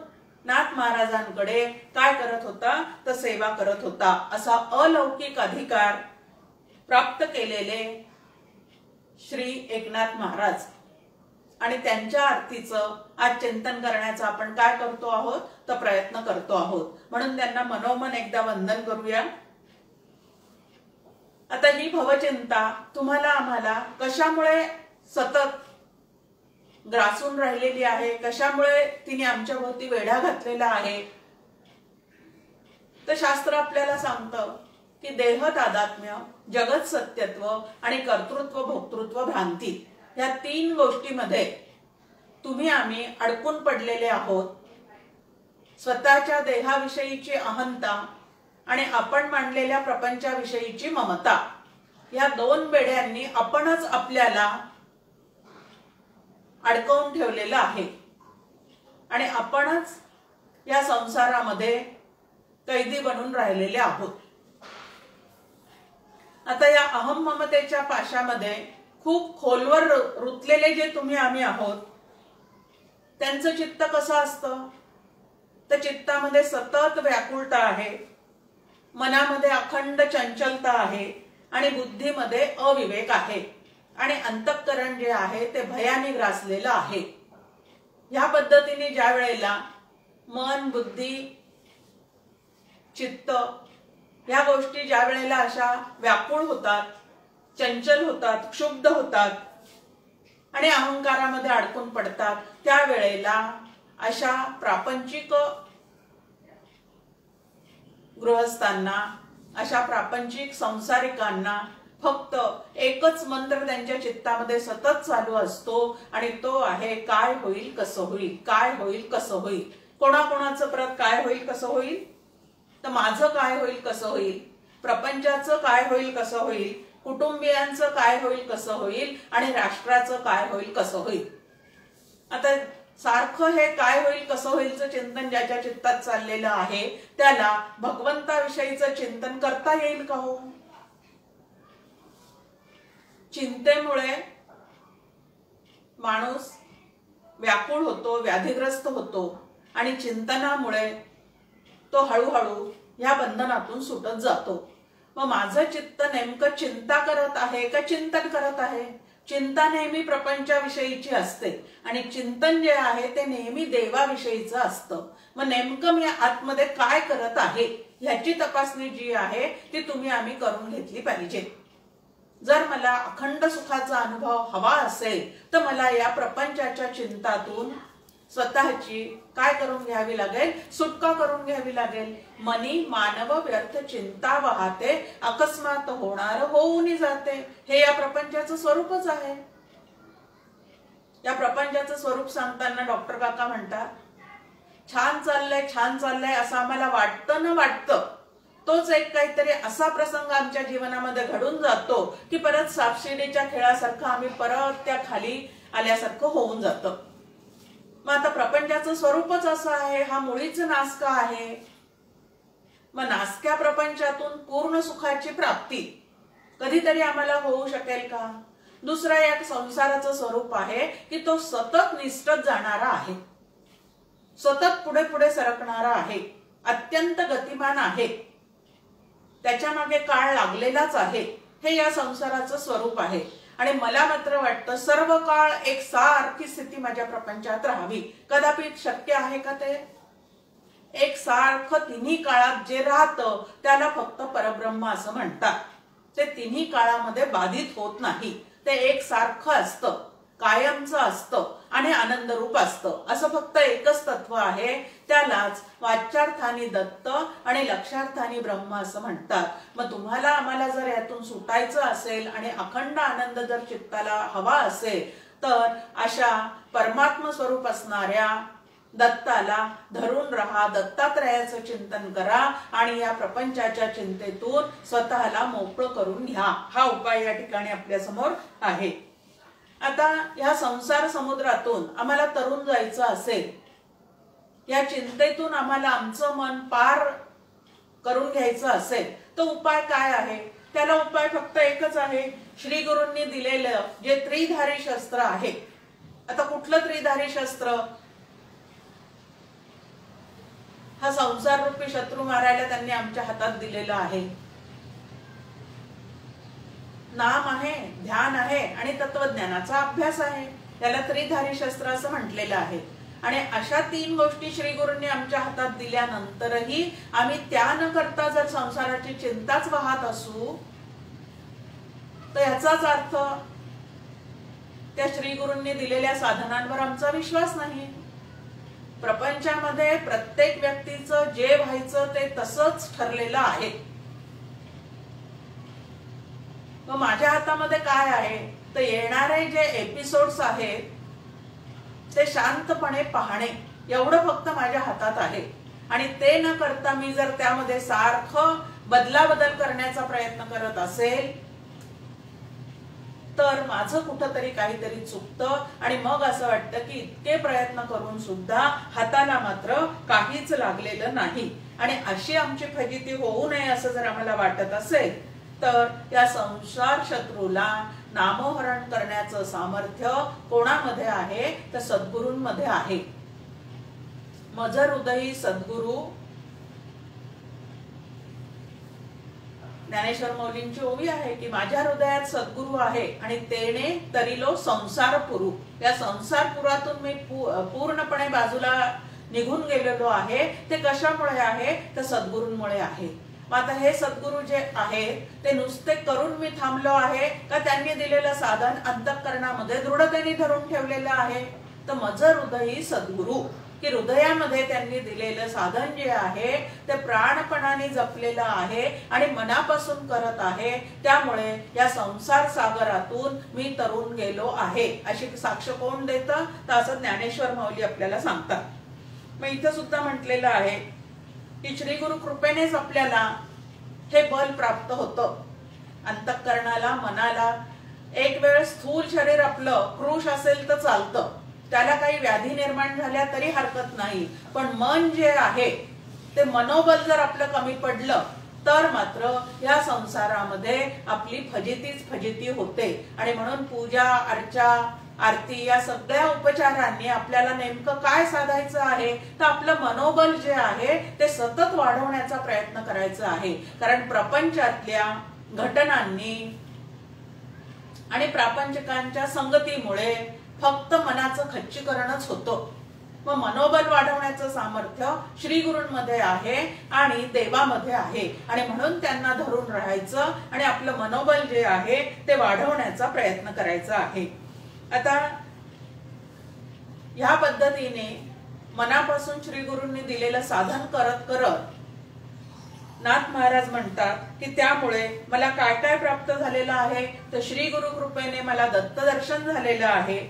नाथ महाराजांकडे काय करत होता तर सेवा करत होता। असा अलौकिक अधिकार प्राप्त केलेले श्री एकनाथ महाराज आणि त्यांच्या आरतीचं आज चिंतन करण्याचा आपण काय करतो आहोत तर प्रयत्न करतो आहोत। म्हणून त्यांना मनोमन एकदा वंदन करूया। आता ही भवचिंता तुम्हाला आम्हाला कशामुळे सतत ग्रासून राहिलेली आहे, कशामुळे तिने आमच्या भोवती वेढा घातलेला आहे, तर शास्त्र आपल्याला सांगतं की देह तादात्म्य, जगत सत्यत्व आणि कर्तृत्व भोक्तृत्व भ्रांती या 3 गोष्टीमध्ये तुम्ही आम्ही अडकून पडलेले आहोत। स्वतःच्या देहाविषयीची अहंता आणि आपण मांडलेल्या प्रपंचाविषयीची ममता या 2 बेड्यांनी आपणच आपल्याला अडकवून ठेवलेलं आहे आणि आपणच या संसारामध्ये कैदी बनून राहिलेले आहोत। आता या अहम ममतेच्या पाशामध्ये खूप खोलवर रुतलेले जे तुम्ही आम्ही आहोत त्यांचं चित्त कसं असतं तर चित्तामध्ये सतत व्याकुळता आहे, मनामध्ये अखंड चंचलता आहे आणि बुद्धीमध्ये अविवेक आहे आणि अंतःकरण जे आहे ते भयाने ग्रासलेलं आहे। या पद्धतीने ज्या वेळेला मन, बुद्धी, चित्त या गोष्टी ज्या वेळेला अशा व्याकुळ होतात, चंचल होतात, क्षुब्ध होतात आणि अहंकारामध्ये अडकून पडतात, त्यावेळेला अशा प्रापंचिक गृहस्थांना, अशा प्रापंचिक संसारिकांना फक्त एकच मंत्र त्यांच्या चित्तामध्ये सतत चालू असतो आणि तो आहे काय होईल कसं होईल, काय होईल कसं होईल। कोणाकोणाचं परत काय होईल कसं होईल तर माझं काय होईल कसं होईल, प्रपंचाचं काय होईल कसं होईल, कुटुंबियांचं काय होईल कसं होईल आणि राष्ट्राचं काय होईल कसं होईल। आता सारखं हे काय होईल कसं होईलचं चिंतन ज्याच्या चित्तात चाललेलं आहे त्याला भगवंताविषयीचं चिंतन करता येईल का हो? चिंतेमुळे माणूस व्याकुळ होतो, व्याधिग्रस्त होतो आणि चिंतनामुळे तो हळूहळू या बंधनातून सुटत जातो। मग माझं चित्त नेमकं चिंता करत आहे का चिंतन करत आहे? चिंता नेहमी प्रपंचाविषयीची असते आणि चिंतन जे आहे ते नेहमी देवाविषयीचं असतं। मग नेमकं मी आतमध्ये काय करत आहे ह्याची तपासणी जी आहे ती तुम्ही आम्ही करून घेतली पाहिजे। जर मला अखंड सुखाचा अनुभव हवा असेल तर मला या प्रपंचाच्या चिंतातून स्वतःची काय करून घ्यावी लागेल, सुटका करून घ्यावी लागेल। मनी मानव व्यर्थ चिंता वाहते, अकस्मात होणार होऊन जाते। हे या प्रपंचाचं स्वरूपच आहे। या प्रपंचाचं स्वरूप सांगताना डॉक्टर काका म्हणतात छान चाललंय, छान चाललंय असं आम्हाला वाटतं ना वाटतं, तोच एक काहीतरी असा प्रसंग आमच्या जीवनामध्ये घडून जातो की परत सापशिडीच्या खेळासारखं आम्ही परत त्या खाली आल्यासारखं होऊन जातं। मग आता प्रपंचाचं स्वरूपच असं आहे, हा मुळीच नासका आहे। मग नासक्या प्रपंचातून पूर्ण सुखाची प्राप्ती कधीतरी आम्हाला होऊ शकेल का? दुसरा एक संसाराचं स्वरूप आहे की तो सतत निष्ठत जाणारा आहे, सतत पुढे पुढे सरकणारा आहे, अत्यंत गतिमान आहे, त्याच्या मागे काळ लागलेलाच आहे। हे या संसाराचं स्वरूप आहे आणि मला मात्र वाटतं सर्व काळ एक सारखी स्थिती माझ्या प्रपंचात राहावी। कदापि शक्य आहे का ते? एक सारखं तिन्ही काळात जे राहतं त्याला फक्त परब्रह्म असं म्हणतात। ते तिन्ही काळामध्ये बाधित होत नाही, ते एक सारखं असतं, कायमचं असतं आणि आनंदरूप असतं। असं फक्त एकच तत्व आहे, त्यालाच वाच्यार्थानी दत्त आणि लक्षार्थानी ब्रह्म असं म्हणतात। मग तुम्हाला आम्हाला जर यातून सुटायचं असेल आणि अखंड आनंद जर चित्ताला हवा असेल तर अशा परमात्म स्वरूप असणाऱ्या दत्ताला धरून राहा, दत्तात्रयाचं चिंतन करा आणि या प्रपंचाच्या चिंतेतून स्वतःला मोकळं करून घ्या। हा उपाय या ठिकाणी आपल्या समोर आहे। आता या संसार समुद्रातून आम्हाला तरुण जायचं असेल, या चिंतेतून आम्हाला आमचं मन पार करून घ्यायचं असेल तर उपाय काय आहे? त्याला उपाय फक्त एकच आहे, श्री गुरूंनी दिलेलं जे त्रिधारी शस्त्र आहे। आता कुठलं त्रिधारी शस्त्र हा संसार रूपी शत्रू मारायला त्यांनी आमच्या हातात दिलेला आहे। नाम आहे, ध्यान आहे आणि तत्वज्ञानाचा अभ्यास आहे, त्याला त्रिधारी शस्त्र असं म्हटलेलं आहे। आणि अशा 3 गोष्टी श्री गुरूंनी आमच्या हातात दिल्यानंतरही आम्ही त्या न करता जर संसाराची चिंताच वाहत असू तर याचाच अर्थ त्या श्री गुरूंनी दिलेल्या साधनांवर आमचा विश्वास नाही। प्रपंचामध्ये प्रत्येक व्यक्तीचं जे व्हायचं ते तसंच ठरलेलं आहे। मग माझ्या हातामध्ये काय आहे तर येणारे जे एपिसोड्स आहेत ते शांतपणे पाहणे एवढं फक्त माझ्या हातात आहे। आणि ते न करता मी जर त्यामध्ये सारखं बदलाबदल करण्याचा प्रयत्न करत असेल तर माझं कुठंतरी काहीतरी चुकतं आणि मग असं वाटतं की इतके प्रयत्न करून सुद्धा हाताला मात्र काहीच लागलेलं नाही। आणि अशी आमची फजिती होऊ नये असं जर आम्हाला वाटत असेल तर या संसार शत्रूला नामोहरण करण्याचं सामर्थ्य कोणामध्ये आहे तर सद्गुरूंमध्ये आहे। मज हृदयी सद्गुरू, ज्ञानेश्वर माऊलींची ओवी आहे की माझ्या हृदयात सद्गुरू आहे आणि तेने तरिलो संसार पुरू। या संसारपुरातून मी पूर्णपणे बाजूला निघून गेलेलो आहे। ते कशामुळे आहे तर सद्गुरूंमुळे आहे। आता हे सद्गुरू जे आहेत ते नुसते करून मी थांबलो आहे का त्यांनी दिलेलं साधन अंतःकरणामध्ये दृढतेने धरून ठेवलेलं आहे तर मज हृदयी सद्गुरू की हृदयामध्ये त्यांनी दिलेलं साधन जे आहे ते प्राणपणाने जपलेलं आहे आणि मनापासून करत आहे। त्यामुळे या संसार सागरातून मी तरुण गेलो आहे अशी साक्ष कोण देतं तर असं ज्ञानेश्वर माऊली आपल्याला सांगतात। मग इथं सुद्धा म्हटलेलं आहे की श्री गुरु कृपेनेच आपल्याला हे बल प्राप्त होतं। अंतःकरणाला, मनाला एक वेळ स्थूल शरीर आपलं कृश असेल तर चालतं, त्याला काही व्याधी निर्माण झाल्या तरी हरकत नाही, पण मन जे आहे ते मनोबल जर आपलं कमी पडलं तर मात्र या संसारामध्ये आपली फजितीच फजिती होते। आणि म्हणून पूजा, अर्चा, आरती या सगळ्या उपचारांनी आपल्याला नेमकं काय साधायचं आहे तर आपलं मनोबल जे आहे ते सतत वाढवण्याचा प्रयत्न करायचा आहे। कारण प्रपंचातल्या घटनांनी आणि प्रापंचिकांच्या संगतीमुळे फक्त मनाचं खच्चीकरणच होतं। मग मनोबल वाढवण्याचं सामर्थ्य श्री गुरूंमध्ये आहे आणि देवामध्ये आहे आणि म्हणून त्यांना धरून राहायचं आणि आपलं मनोबल जे आहे ते वाढवण्याचा प्रयत्न करायचा आहे। आता ह्या पद्धतीने मनापासून श्री गुरूंनी दिलेलं साधन करत करत नाथ महाराज म्हणतात की त्यामुळे मला काय काय प्राप्त झालेलं आहे तर श्री गुरु कृपेने मला दत्त दर्शन झालेलं आहे।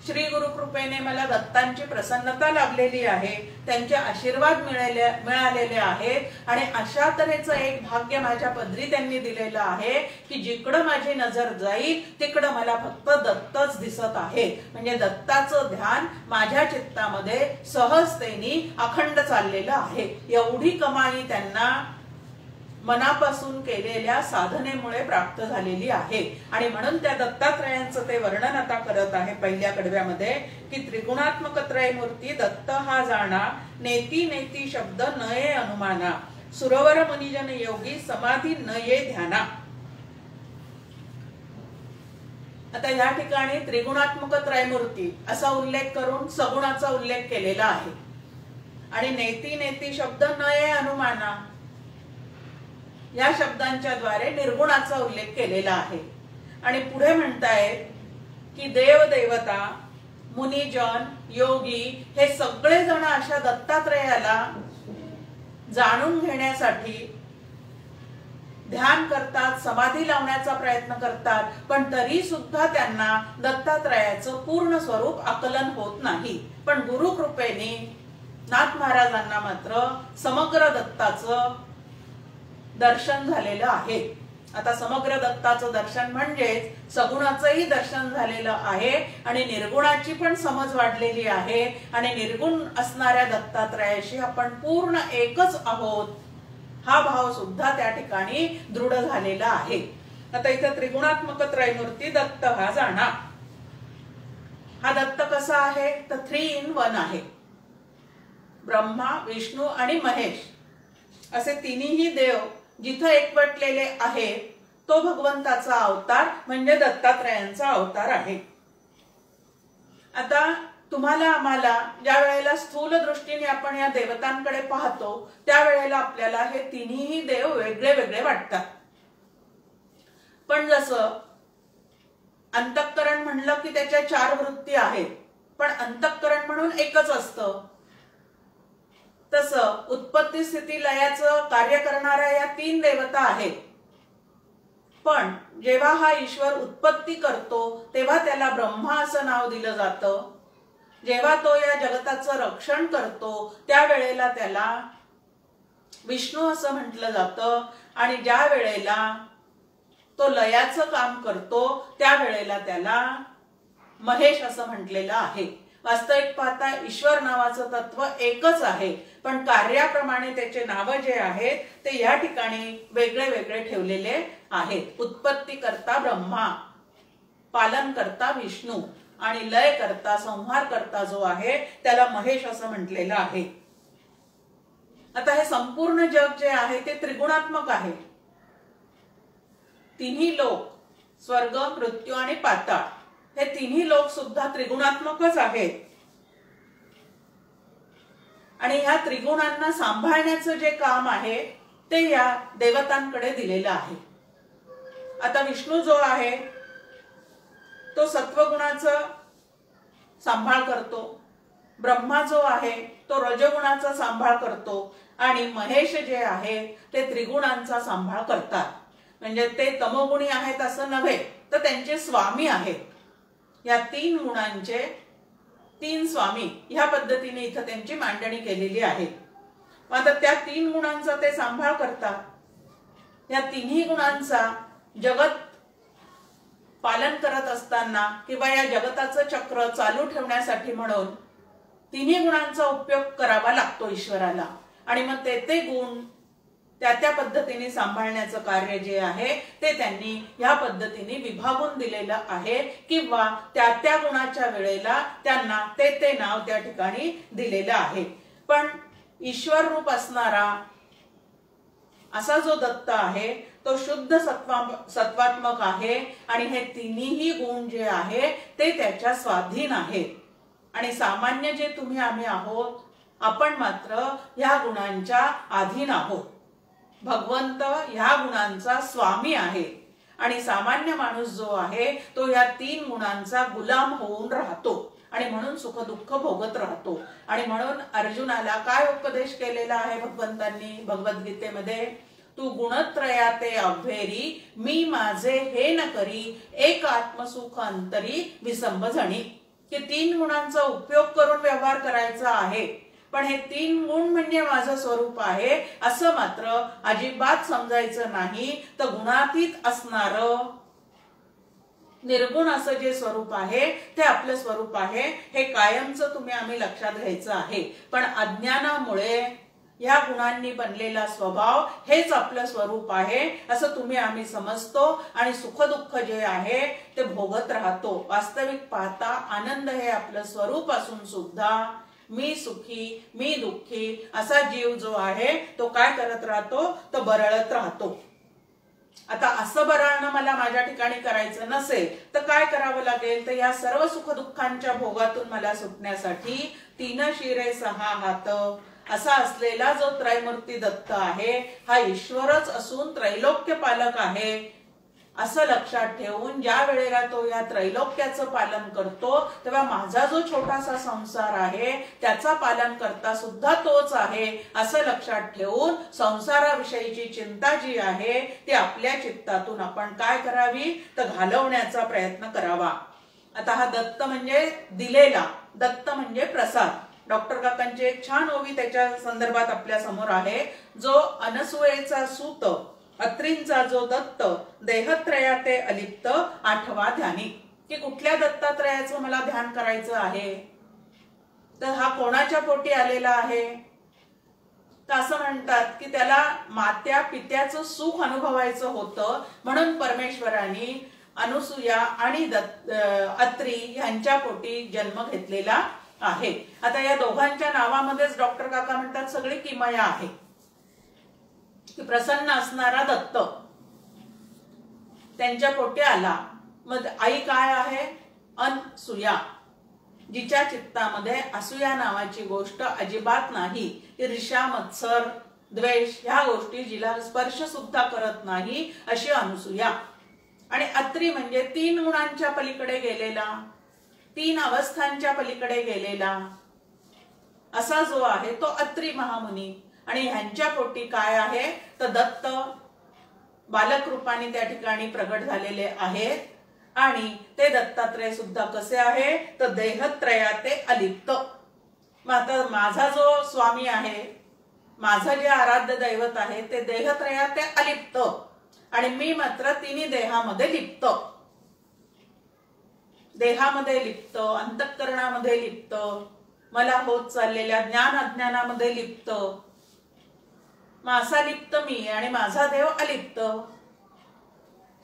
श्री गुरु कृपेने मला दत्तांची प्रसन्नता लाभलेली आहे, त्यांचे आशीर्वाद मिळालेले आहेत आणि अशा तऱ्हेचं एक भाग्य माझ्या पदरी त्यांनी दिलेलं आहे की जिकडं माझी नजर जाईल तिकडं मला फक्त दत्तच दिसत आहे। म्हणजे दत्ताचं ध्यान माझ्या चित्तामध्ये सहजतेने अखंड चाललेलं आहे। एवढी कमाई त्यांना मनापासून केलेल्या साधनेमुळे प्राप्त झालेली आहे। आणि म्हणून त्या दत्तात्रयांचं ते वर्णन आता करत आहे पहिल्या कडव्यामध्ये की त्रिगुणात्मक त्रयमूर्ती दत्त हा जाणा, नेती नेती शब्द नये अनुमाना, सुरवर मुनिजन योगी समाधी नये ध्याना। आता या ठिकाणी त्रिगुणात्मक त्रयमूर्ती असा उल्लेख करून सगुणाचा उल्लेख केलेला आहे आणि नेती नेती शब्द नये अनुमाना या शब्दांच्या द्वारे निर्गुणाचा उल्लेख केलेला आहे। आणि पुढे म्हणतायत की देव देवता, मुनिजन, योगी हे सगळे जण अशा दत्तात्रयाला जाणून घेण्यासाठी ध्यान करतात, समाधी लावण्याचा प्रयत्न करतात, पण तरी सुद्धा त्यांना दत्तात्रयाचं पूर्ण स्वरूप आकलन होत नाही। पण गुरु कृपेने नाथ महाराजांना मात्र समग्र दत्ताचं दर्शन झालेलं आहे। आता समग्र दत्ताचं दर्शन म्हणजेच सगुणाचंही दर्शन झालेलं आहे आणि निर्गुणाची पण समज वाढलेली आहे आणि निर्गुण असणाऱ्या दत्तात्रयाशी आपण पूर्ण एकच आहोत हा भाव सुद्धा त्या ठिकाणी दृढ झालेला आहे। आता इथे त्रिगुणात्मक त्रयमूर्ती दत्त हा जाणा, हा दत्त कसा आहे तर 3 in 1 आहे। ब्रह्मा, विष्णू आणि महेश असे तिन्ही देव जिथं एकवटलेले आहेत तो भगवंताचा अवतार म्हणजे दत्तात्रयांचा अवतार आहे. आता तुम्हाला आम्हाला ज्या वेळेला स्थूल दृष्टीने आपण या देवतांकडे पाहतो त्यावेळेला आपल्याला हे तिन्ही देव वेगळे वेगळे वाटतात. पण जसं अंतःकरण म्हणलं की त्याच्या 4 वृत्ती आहेत, पण अंतःकरण म्हणून एकच असतं. तसं उत्पत्ती स्थिती लयाचं कार्य करणाऱ्या या 3 देवता आहेत. पण जेव्हा हा ईश्वर उत्पत्ती करतो तेव्हा त्याला ब्रह्मा असं नाव दिलं जातं. जेव्हा तो या जगताचं रक्षण करतो त्यावेळेला त्याला विष्णू असं म्हटलं जातं आणि ज्या वेळेला तो लयाचं काम करतो त्यावेळेला त्याला महेश असं म्हटलेलं आहे. वास्तविक पाहता ईश्वर नावाचं तत्व एकच आहे, पण कार्याप्रमाणे त्याचे नाव जे आहेत ते या ठिकाणी वेगळे वेगळे ठेवलेले आहेत. उत्पत्ती करता ब्रह्मा, पालन करता विष्णू आणि लय करता संहार करता जो आहे त्याला महेश असं म्हटलेलं आहे. आता हे संपूर्ण जग जे आहे ते त्रिगुणात्मक आहे. तिन्ही लोक स्वर्ग, मृत्यू आणि पाताळ हे तिन्ही लोक सुद्धा त्रिगुणात्मकच आहेत. आणि ह्या त्रिगुणांना सांभाळण्याचं जे काम आहे ते या देवतांकडे दिलेलं आहे. आता विष्णू जो आहे तो सत्वगुणाचा सांभाळ करतो, ब्रह्मा जो आहे तो रजगुणाचा सांभाळ करतो आणि महेश जे आहे ते त्रिगुणांचा सांभाळ करतात. म्हणजे ते तमोगुणी आहेत असं नव्हे, तर त्यांचे स्वामी आहेत. या 3 गुणांचे 3 स्वामी ह्या पद्धतीने इथं त्यांची मांडणी केलेली आहे. आता त्या 3 गुणांचा ते सांभाळ करतात. या तिन्ही गुणांचा जगत पालन करत असताना किंवा या जगताचं चक्र चालू ठेवण्यासाठी म्हणून तिन्ही गुणांचा उपयोग करावा लागतो ईश्वराला. आणि मग ते गुण त्या पद्धतीने सांभाळण्याचं कार्य जे आहे ते त्यांनी ह्या पद्धतीने विभागून दिलेलं आहे किंवा त्या गुणाच्या वेळेला त्यांना ते नाव त्या ठिकाणी दिलेलं आहे. पण ईश्वर रूप असणारा असा जो दत्त आहे तो शुद्ध सत्वात्मक आहे आणि हे तिन्ही गुण जे आहे ते त्याच्या स्वाधीन आहेत. आणि सामान्य जे तुम्ही आम्ही आहोत आपण मात्र ह्या गुणांच्या अधीन आहोत. भगवंत ह्या गुणांचा स्वामी आहे आणि सामान्य माणूस जो आहे तो या 3 गुणांचा गुलाम होऊन राहतो आणि म्हणून सुख दुःख भोगत राहतो. आणि म्हणून अर्जुनाला काय उपदेश केलेला आहे भगवंतांनी भगवद्गीतेमध्ये, तू गुणत्रयाते अभ्वेरी मी माझे हे न करी एक आत्मसुख अंतरी विसंबजणी. की 3 गुणांचा उपयोग करून व्यवहार करायचा आहे, पण हे 3 गुण म्हणजे माझं स्वरूप आहे असं मात्र अजिबात समजायचं नाही. तर गुणातीत असणारं निर्गुण असं जे स्वरूप आहे ते आपलं स्वरूप आहे हे कायमचं तुम्ही आम्ही लक्षात घ्यायचं आहे. पण अज्ञानामुळे या गुणांनी बनलेला स्वभाव हेच आपलं स्वरूप आहे असं तुम्ही आम्ही समजतो आणि सुख दुःख जे आहे ते भोगत राहतो. वास्तविक पाहता आनंद हे आपलं स्वरूप असून सुद्धा मी सुखी मी दुःखी असा जीव जो आहे तो काय करत राहतो तर बरळत राहतो. आता असं बरळणं मला माझ्या ठिकाणी करायचं नसेल तर काय करावं लागेल, तर या सर्व सुख दुःखांच्या भोगातून मला सुटण्यासाठी 3 शिरे 6 हात असा असलेला जो त्रैमूर्ती दत्त आहे हा ईश्वरच असून त्रैलोक्य पालक आहे असं लक्षात ठेवून ज्या वेळेला तो या त्रैलोक्याचं पालन करतो तेव्हा माझा जो छोटासा संसार आहे त्याचा पालन करता सुद्धा तोच आहे असं लक्षात ठेवून संसाराविषयीची चिंता जी आहे ती आपल्या चित्तातून आपण काय करावी तर घालवण्याचा प्रयत्न करावा. आता हा दत्त म्हणजे दिलेला, दत्त म्हणजे प्रसाद. डॉक्टर काकांची एक छान ओवी त्याच्या संदर्भात आपल्या समोर आहे. जो अनसुयेचा सूत अत्रींचा जो दत्त देहत्रयाते अलिप्त 8वा ध्यानी. की कुठल्या दत्तात्रयाचं मला ध्यान करायचं आहे, तर हा कोणाच्या पोटी आलेला आहे, तर असं म्हणतात की त्याला मात्या पित्याचं सुख अनुभवायचं होतं म्हणून परमेश्वराने अनुसूया आणि अत्री यांच्या पोटी जन्म घेतलेला आहे। आता या दोघांच्या नावामध्येच डॉक्टर काका म्हणतात सगळी किमया आहे की प्रसन्न असणारा दत्त त्यांच्या पोटी आला। मग आई काय आहे? अनसूया, जिच्या चित्तामध्ये असूया नावाची गोष्ट अजिबात नाही, ईर्ष्या मत्सर द्वेष ह्या गोष्टी जिला स्पर्श सुद्धा करत नाही अशी अनुसूया। आणि अत्री म्हणजे 3 गुणांच्या पलीकडे गेलेला, 3 अवस्थांच्या पलीकडे गेलेला असा जो आहे तो अत्री महामुनी। आणि ह्यांच्या पोटी काय आहे तर दत्त बालक रूपाने त्या ठिकाणी प्रगट झालेले आहेत। आणि ते दत्तात्रय सुद्धा कसे आहे तर देहत्रयाते अलिप्त। आता माझा जो स्वामी आहे, माझं जे आराध्य दैवत आहे ते देहत्रयाते अलिप्त आणि मी मात्र 3 देहामध्ये लिप्त, देहामध्ये लिप्त, अंतःकरणामध्ये लिप्त, मला होत चाललेल्या ज्ञान अज्ञानामध्ये लिप्त। माझा लिप्त मी आणि माझा देव अलिप्त,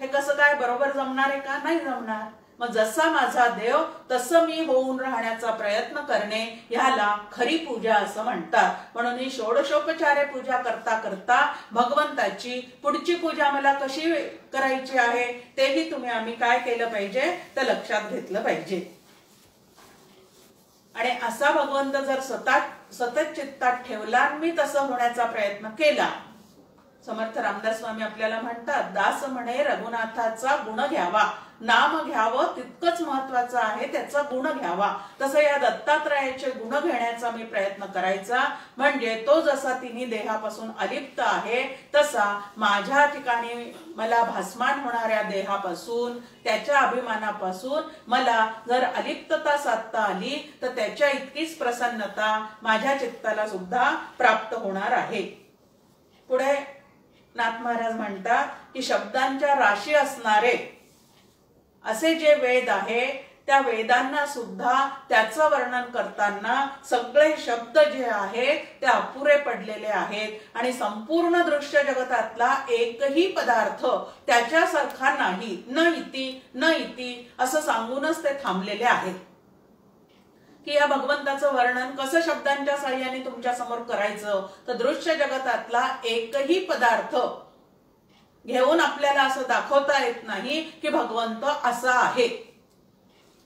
हे कसं काय बरोबर जमणार आहे का? नाही जमणार। मग जसा माझा देव तसं मी होऊन राहण्याचा प्रयत्न करणे ह्याला खरी पूजा असं म्हणतात। म्हणून ही षोडशोपचारे पूजा करता करता भगवंताची पुढची पूजा मला कशी करायची आहे तेही तुम्ही आम्ही काय केलं पाहिजे तर लक्षात घेतलं पाहिजे। आणि असा भगवंत जर सतत चित्तात ठेवला, मी तसं होण्याचा प्रयत्न केला, समर्थ रामदास स्वामी आपल्याला म्हणतात दास म्हणे रघुनाथाचा गुण घ्यावा, नाम घ्यावं तितकंच महत्वाचं आहे, त्याचा गुण घ्यावा। तसं या दत्तात्रयाचे गुण घेण्याचा मी प्रयत्न करायचा, म्हणजे तो जसा 3 देहापासून अलिप्त आहे तसा माझ्या ठिकाणी मला भासमान होणाऱ्या देहापासून, त्याच्या अभिमानापासून मला जर अलिप्तता साधता आली तर त्याच्या इतकीच प्रसन्नता माझ्या चित्ताला सुद्धा प्राप्त होणार आहे। पुढे नाथ महाराज म्हणतात की शब्दांच्या राशी असणारे असे जे वेद आहे त्या वेदांना सुद्धा त्याचं वर्णन करताना सगळे शब्द जे आहे ते अपुरे पडलेले आहेत आणि संपूर्ण दृश्य जगतातला एकही पदार्थ त्याच्यासारखा नाही, न इति असं सांगूनच ते थांबलेले आहेत। की या भगवंताचं वर्णन कसं शब्दांच्या साह्याने तुमच्या समोर करायचं तर दृश्य जगतातला एकही पदार्थ घेऊन आपल्याला असं दाखवता येत नाही की भगवंत असा आहे।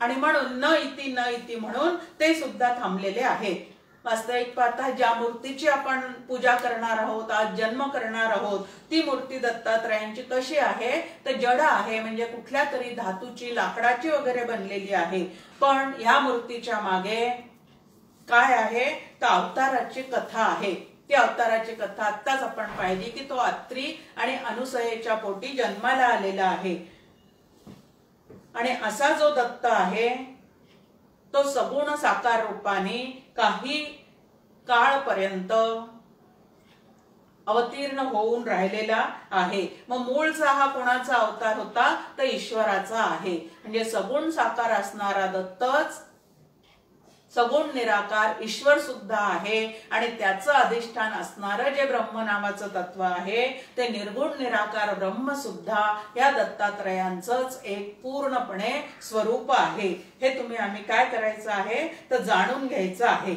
आणि म्हणून न इति म्हणून ते सुद्धा थांबलेले आहेत। वास्तविक पाहता ज्या मूर्तीची आपण पूजा करणार आहोत, आज जन्म करणार आहोत, ती मूर्ती दत्तात्रयांची कशी आहे तर जड आहे, म्हणजे कुठल्या तरी धातूची, लाकडाची वगैरे बनलेली आहे। पण या मूर्तीच्या मागे काय आहे तर अवताराची कथा आहे। ती अवताराची कथा आत्ताच आपण पाहिली की तो अत्री आणि अनुसयेच्या पोटी जन्माला आलेला आहे। आणि असा जो दत्त आहे तो सगुण साकार रूपाने काही काळपर्यंत अवतीर्ण होऊन राहिलेला आहे। मग मूळचा हा कोणाचा अवतार होता तर ईश्वराचा आहे। म्हणजे सगुण साकार असणारा दत्तच सगुण निराकार ईश्वर सुद्धा आहे आणि त्याचं अधिष्ठान असणारं जे ब्रह्म नावाचं तत्व आहे ते निर्गुण निराकार ब्रह्म सुद्धा या दत्तात्रयांचंच एक पूर्णपणे स्वरूप आहे। हे तुम्ही आम्ही काय करायचं आहे तर जाणून घ्यायचं आहे।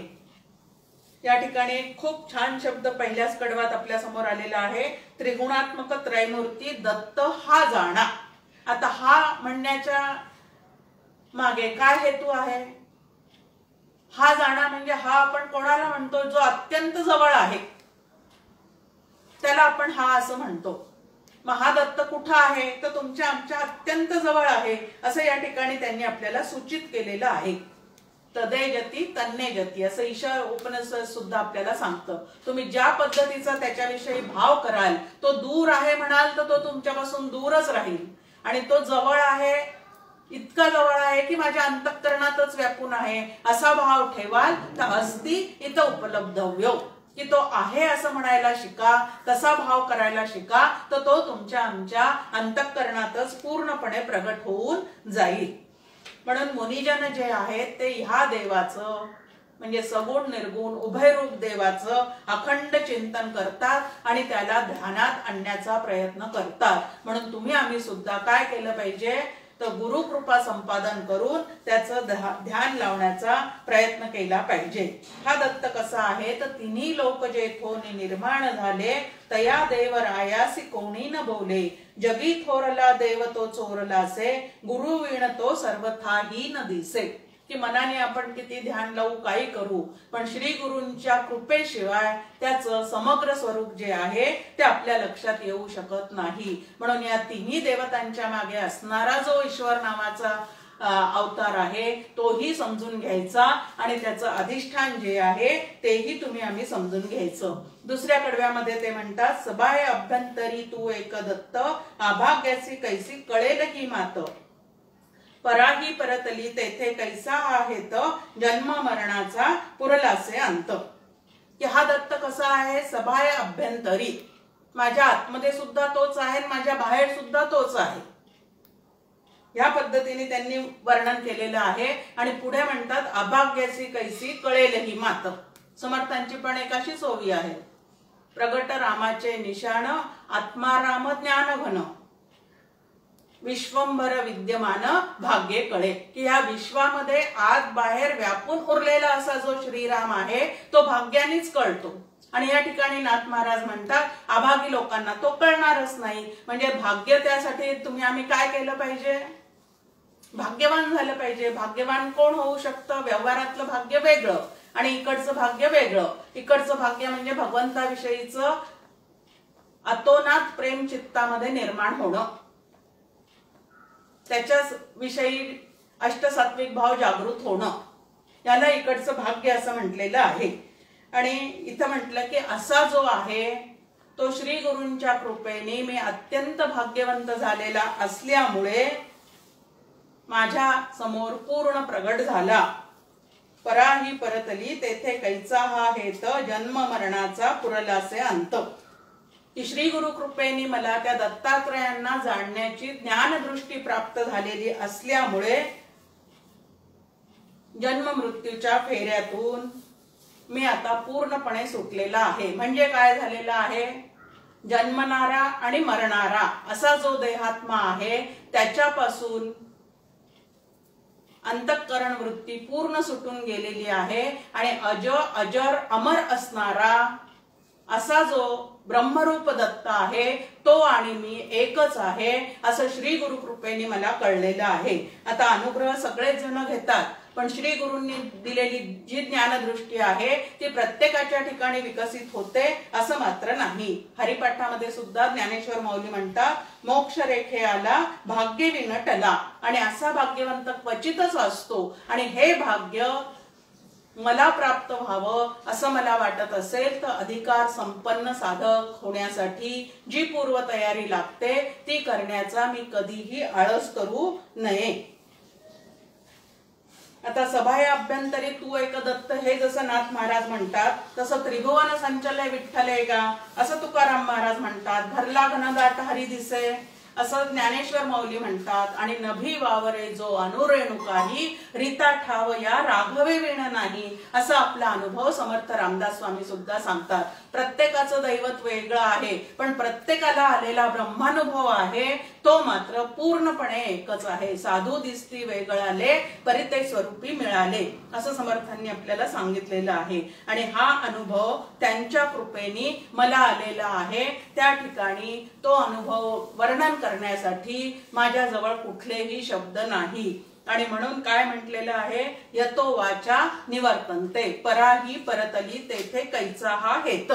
या ठिकाणी खूप छान शब्द पहिल्याच कडवात आपल्या समोर आलेला आहे, त्रिगुणात्मक त्रैमूर्ती दत्त हा जाणा। आता हा म्हणण्याच्या मागे काय हेतू आहे? हा जाणा म्हणजे हा आपण कोणाला म्हणतो जो अत्यंत जवळ आहे त्याला आपण हा असं म्हणतो। मग हा दत्त कुठं आहे तर तुमच्या आमच्या अत्यंत जवळ आहे असं या ठिकाणी त्यांनी आपल्याला सूचित केलेलं आहे। तदेजती तन्नेजती असं ईशा उपनिषद सुद्धा आपल्याला सांगतं। तुम्ही ज्या पद्धतीचा त्याच्याविषयी भाव कराल, तो दूर आहे म्हणाल तर तो तुमच्यापासून दूरच राहील, आणि तो जवळ आहे, इतका जवळ आहे की माझ्या अंतःकरणातच व्यापून आहे असा भाव ठेवाल तर अस्ति इथं उपलब्धव्यो, की तो आहे असं म्हणायला शिका, तसा भाव करायला शिका, तर तो तुमच्या आमच्या अंतःकरणातच पूर्णपणे प्रगट होऊन जाईल। म्हणून मुनिजन जे आहेत ते ह्या देवाचं म्हणजे सगुण निर्गुण उभयरूप देवाचं अखंड चिंतन करतात आणि त्याला ध्यानात आणण्याचा प्रयत्न करतात। म्हणून तुम्ही आम्ही सुद्धा काय केलं पाहिजे तर गुरुकृपा संपादन करून त्याचं ध्यान लावण्याचा प्रयत्न केला पाहिजे। हा दत्त कसा आहे तर तिन्ही लोक जेथोनी निर्माण झाले तया देव रायासी कोणी न बोले, जगी थोरला देव तो चोरलासे, गुरु विण तो सर्वथाही न दिसे। की मनाने आपण किती ध्यान लावू काही करू पण श्री गुरूंच्या कृपेशिवाय त्याचं समग्र स्वरूप जे आहे ते आपल्या लक्षात येऊ शकत नाही। म्हणून या तिन्ही देवतांच्या मागे असणारा जो ईश्वर नावाचा अवतार आहे तोही समजून घ्यायचा आणि त्याचं अधिष्ठान जे आहे तेही तुम्ही आम्ही समजून घ्यायचं। दुसऱ्या कडव्यामध्ये ते म्हणतात सबाय अभ्यंतरी तू एक दत्त, अभाग्याची कैसी कळेल ही मात, पराही परतली तेथे कैसा आहे तो, जन्म मरणाचा पुरलासे अंत। की हा दत्त कसा आहे सबाय अभ्यंतरी, माझ्या आतमध्ये सुद्धा तोच आहे माझ्या बाहेर सुद्धा तोच आहे। या पद्धतीने त्यांनी वर्णन केलेलं आहे आणि पुढे म्हणतात अभाग्याची कैसी कळेल ही मात। समर्थांची पण एक अशीच ओवी आहे, प्रगट रामाचे निशाण आत्माराम ज्ञान घन, विश्वंभर विद्यमान भाग्ये कळे। की या विश्वामध्ये आत बाहेर व्यापून उरलेला असा जो श्रीराम आहे तो भाग्यानेच कळतो। आणि या ठिकाणी नाथ महाराज म्हणतात अभागी लोकांना तो कळणारच नाही। म्हणजे भाग्य त्यासाठी तुम्ही आम्ही काय केलं पाहिजे, भाग्यवान झालं पाहिजे। भाग्यवान कोण होऊ शकतं, व्यवहारातलं भाग्य वेगळं आणि इकडचं भाग्य वेगळं। इकडचं भाग्य म्हणजे भगवंताविषयीचं अतोनात प्रेम चित्तामध्ये निर्माण होणं, त्याच्या विषयी अष्टसात्विक भाव जागृत होणं, याला इकडचं भाग्य असं म्हटलेलं आहे। आणि इथं म्हटलं की असा जो आहे तो श्री गुरूंच्या कृपेने मी अत्यंत भाग्यवंत झालेला असल्यामुळे माझ्या समोर पूर्ण प्रगट झाला। पराही परतली तेथे कैचा हा हेत, जन्म मरणाचा पुरलासे अंत। की श्री गुरु कृपेने मला त्या दत्तात्रयांना जाणण्याची ज्ञानदृष्टी प्राप्त झालेली असल्यामुळे जन्म मृत्यूच्या फेऱ्यातून मी आता पूर्णपणे सुटलेला आहे। म्हणजे काय झालेला आहे, जन्मणारा आणि मरणारा असा जो देहात्मा आहे त्याच्यापासून अंतःकरण वृत्ती पूर्ण सुटून गेलेली आहे आणि अजर अमर असणारा असा जो ब्रह्मरूप दत्त आहे तो आणि मी एकच आहे असं श्री गुरु कृपेने मला कळलेलं आहे। आता अनुग्रह सगळेच जण घेतात पण श्री गुरूंनी दिलेली जी ज्ञानदृष्टी आहे ती प्रत्येकाच्या ठिकाणी विकसित होते असं मात्र नाही। हरिपाठामध्ये सुद्धा ज्ञानेश्वर माऊली म्हणतात मोक्ष रेखे आला भाग्य विनटला, आणि असा भाग्यवंत क्वचितच असतो। आणि हे भाग्य मला प्राप्त व्हावं असं मला वाटत असेल तर अधिकार संपन्न साधक होण्यासाठी जी पूर्व तयारी लागते ती करण्याचा मी कधीही आळस करू नये। आता सभाय अभ्यंतरी तू एक दत्त हे जसं नाथ महाराज म्हणतात तसं त्रिभुवन संचलय विठ्ठले का असं तुकाराम महाराज म्हणतात, भरला घनदाट हरी दिसे असं ज्ञानेश्वर माऊली म्हणतात, आणि नभी वावरे जो अनुरेणुकाही रीता ठाव या राघवे विण नाही असा आपला अनुभव समर्थ रामदास स्वामी सुद्धा सांगतात। प्रत्येकाचं दैवत वेगळं आहे पण प्रत्येकाला आलेला ब्रह्मानुभव आहे तो मात्र पूर्णपणे एकच आहे। साधू दिसती वेगळाले परिते स्वरूपी मिळाले असं समर्थांनी आपल्याला सांगितलेलं आहे। आणि हा अनुभव त्यांच्या कृपेने मला आलेला आहे। त्या ठिकाणी तो अनुभव वर्णन करण्यासाठी माझ्याजवळ कुठलेही शब्द नाही। आणि म्हणून काय म्हटलेलं आहे, यतो वाचा निवर्तन्ते, पराही परतली तेथे कैचा हा हेत।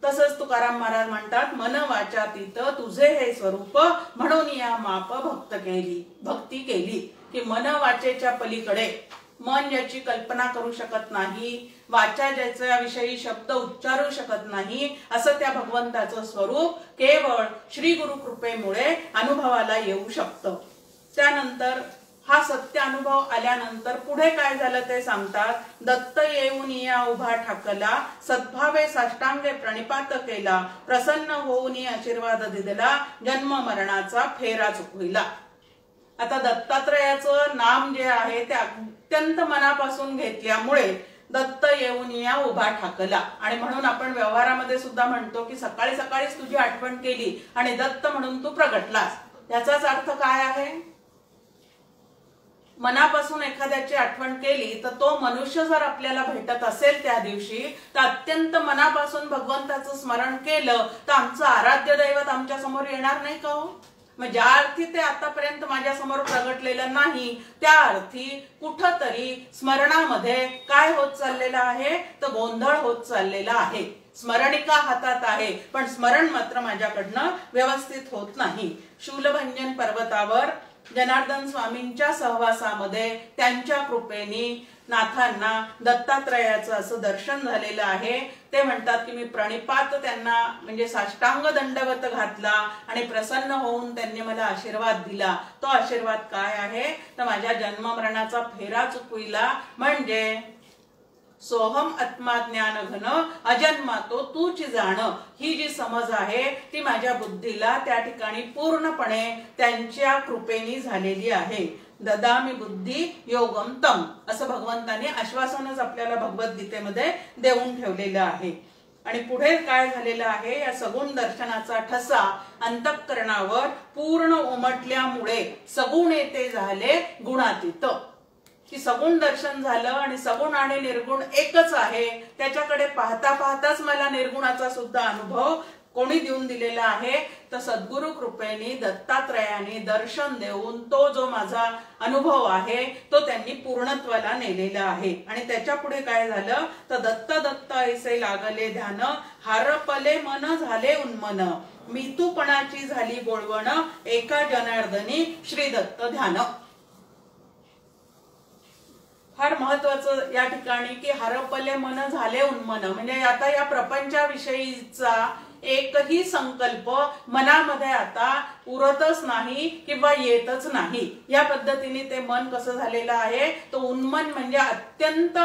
तसंच तुकाराम महाराज म्हणतात मन वाचातीत तुझे हे स्वरूप, म्हणून या माप भक्ती केली। की मन वाचेच्या पलीकडे मन ज्याची कल्पना करू शकत नाही, वाचा ज्याच्या विषयी शब्द उच्चारू शकत नाही असं त्या भगवंताचं स्वरूप केवळ श्री गुरु कृपेमुळे अनुभवाला येऊ शकतं। त्यानंतर हा सत्य अनुभव आल्यानंतर पुढे काय झालं ते सांगतात, दत्त येऊन या उभा ठाकला, सद्भावे साष्टांगे प्रणिपात केला, प्रसन्न होऊन आशीर्वाद दिला, जन्म मरणाचा फेरा चुकविला। आता दत्तात्रयाचं नाम जे आहे ते अत्यंत मनापासून घेतल्यामुळे दत्त येऊन या उभा ठाकला। आणि म्हणून आपण व्यवहारामध्ये सुद्धा म्हणतो की सकाळी सकाळीच तुझी आठवण केली आणि दत्त म्हणून तू प्रगटलास। याचाच अर्थ काय आहे? मनापासून एखाद्याची आठवण केली तर तो मनुष्य जर आपल्याला भेटत असेल त्या दिवशी, तर अत्यंत मनापासून भगवंताचं स्मरण केलं तर आमचं आराध्य दैवत आमच्या समोर येणार नाही का हो? मग ज्या अर्थी ते आतापर्यंत माझ्या समोर प्रगटलेलं नाही, त्या अर्थी कुठंतरी स्मरणामध्ये काय होत चाललेलं आहे? तर गोंधळ होत चाललेला आहे. स्मरणिका हातात आहे पण स्मरण मात्र माझ्याकडनं व्यवस्थित होत नाही. शूलभंजन पर्वतावर जनार्दन स्वामींच्या सहवासामध्ये त्यांच्या कृपेने नाथांना दत्तात्रयाचं असं दर्शन झालेलं आहे. ते म्हणतात की मी प्रणिपात त्यांना म्हणजे साष्टांग दंडवत घातला आणि प्रसन्न होऊन त्यांनी मला आशीर्वाद दिला. तो आशीर्वाद काय आहे? तर माझ्या जन्म मरणाचा फेरा चुकविला, म्हणजे सोहम आत्मा ज्ञान घन अजन्मा तो तूच जाण, ही जी समज आहे ती माझ्या बुद्धीला त्या ठिकाणी पूर्णपणे त्यांच्या कृपेने झालेली आहे. ददामी बुद्धी योगम तम, असं भगवंताने आश्वासनच आपल्याला भगवद्गीतेमध्ये देऊन ठेवलेलं आहे. आणि पुढे काय झालेलं आहे? या सगुण दर्शनाचा ठसा अंतःकरणावर पूर्ण उमटल्यामुळे सगुण ते झाले गुणातीत. की सगुण दर्शन झालं आणि सगुण आणि निर्गुण एकच आहे, त्याच्याकडे पाहता पाहताच मला निर्गुणाचा सुद्धा अनुभव कोणी देऊन दिलेला आहे? तर सद्गुरु कृपेने दत्तात्रयाने दर्शन देऊन तो जो माझा अनुभव आहे तो त्यांनी पूर्णत्वाला नेलेला आहे. आणि त्याच्या पुढे काय झालं? तर दत्त दत्त ऐसे लागले ध्यान, हारपले मन झाले उन्मन, मीतूपणाची झाली बोळवण, एका जनार्दनी श्री दत्त ध्यान. फार महत्वाचं या ठिकाणी की हरपले मन झाले उन्मन, म्हणजे आता या प्रपंचाविषयीचा एकही संकल्प मनामध्ये आता उरतच नाही किंवा येतच नाही. या पद्धतीने ते मन कसं झालेलं आहे? तो उन्मन म्हणजे अत्यंत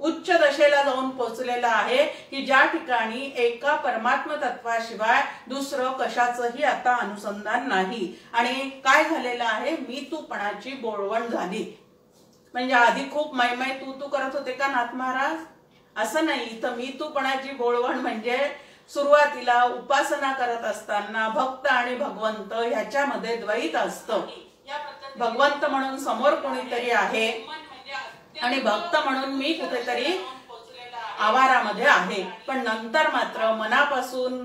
उच्च दशेला जाऊन पोहोचलेला आहे की ज्या ठिकाणी एका परमात्म तत्वाशिवाय दुसरं कशाचंही आता अनुसंधान नाही. आणि काय झालेलं आहे? मी तूपणाची बोळवण झाली. म्हणजे आधी खूप मैमै तू करत होते का नाथ महाराज? असं नाही. इथं मी तूपणाची बोळवण म्हणजे सुरुवातीला उपासना करत असताना भक्त आणि भगवंत ह्याच्यामध्ये द्वैत असतं. भगवंत म्हणून समोर कोणीतरी आहे आणि भक्त म्हणून मी कुठेतरी आवारामध्ये आहे. पण नंतर मात्र मनापासून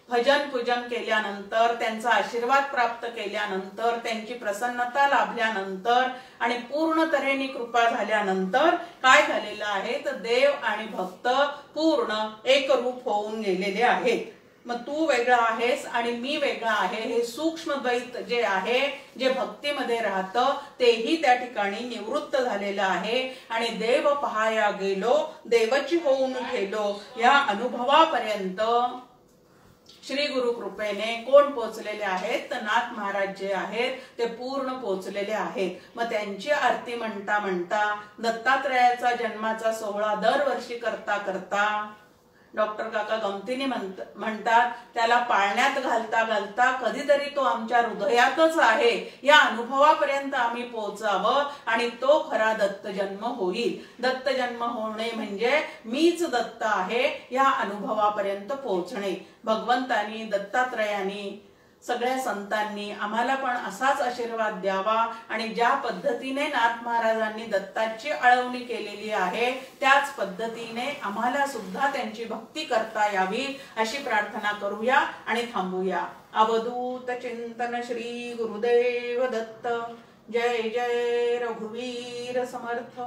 भजन पूजन केल्यानंतर, त्यांचा आशीर्वाद प्राप्त केल्यानंतर, त्यांची प्रसन्नता लाभल्यानंतर आणि पूर्ण तऱ्हेने कृपा झाल्यानंतर काय झालेलं आहे? तर देव आणि भक्त पूर्ण एकरूप होऊन गेलेले आहेत. मग तू वेगळा आहेस आणि मी वेगळा आहे हे सूक्ष्म द्वैत जे आहे, जे भक्तीमध्ये राहतं, तेही त्या ठिकाणी निवृत्त झालेलं आहे. आणि देव पहाया गेलो देवची होऊन गेलो या अनुभवापर्यंत श्री गुरु कृपेने कोण पोचलेले आहेत? तर नाथ महाराज जे आहेत ते पूर्ण पोचलेले आहेत. मग त्यांची आरती म्हणता म्हणता दत्तात्रयाचा जन्माचा सोहळा दरवर्षी करता करता डॉक्टर काका गमतीने म्हणतात त्याला पाळण्यात घालता घालता कधीतरी तो आमच्या हृदयातच आहे या अनुभवापर्यंत आम्ही पोहोचावं आणि तो खरा दत्त जन्म होईल. दत्त जन्म होणे म्हणजे मीच दत्त आहे या अनुभवापर्यंत पोहोचणे. भगवंतानी दत्तात्रयानी सगळ्या संतांनी आम्हाला पण असाच आशीर्वाद द्यावा आणि ज्या पद्धतीने नाथ महाराजांनी दत्ताची आळवणी केलेली आहे त्याच पद्धतीने आम्हाला सुद्धा त्यांची भक्ती करता यावी अशी प्रार्थना करूया आणि थांबूया. अवधूत चिंतन श्री गुरुदेव दत्त. जय जय रघुवीर समर्थ.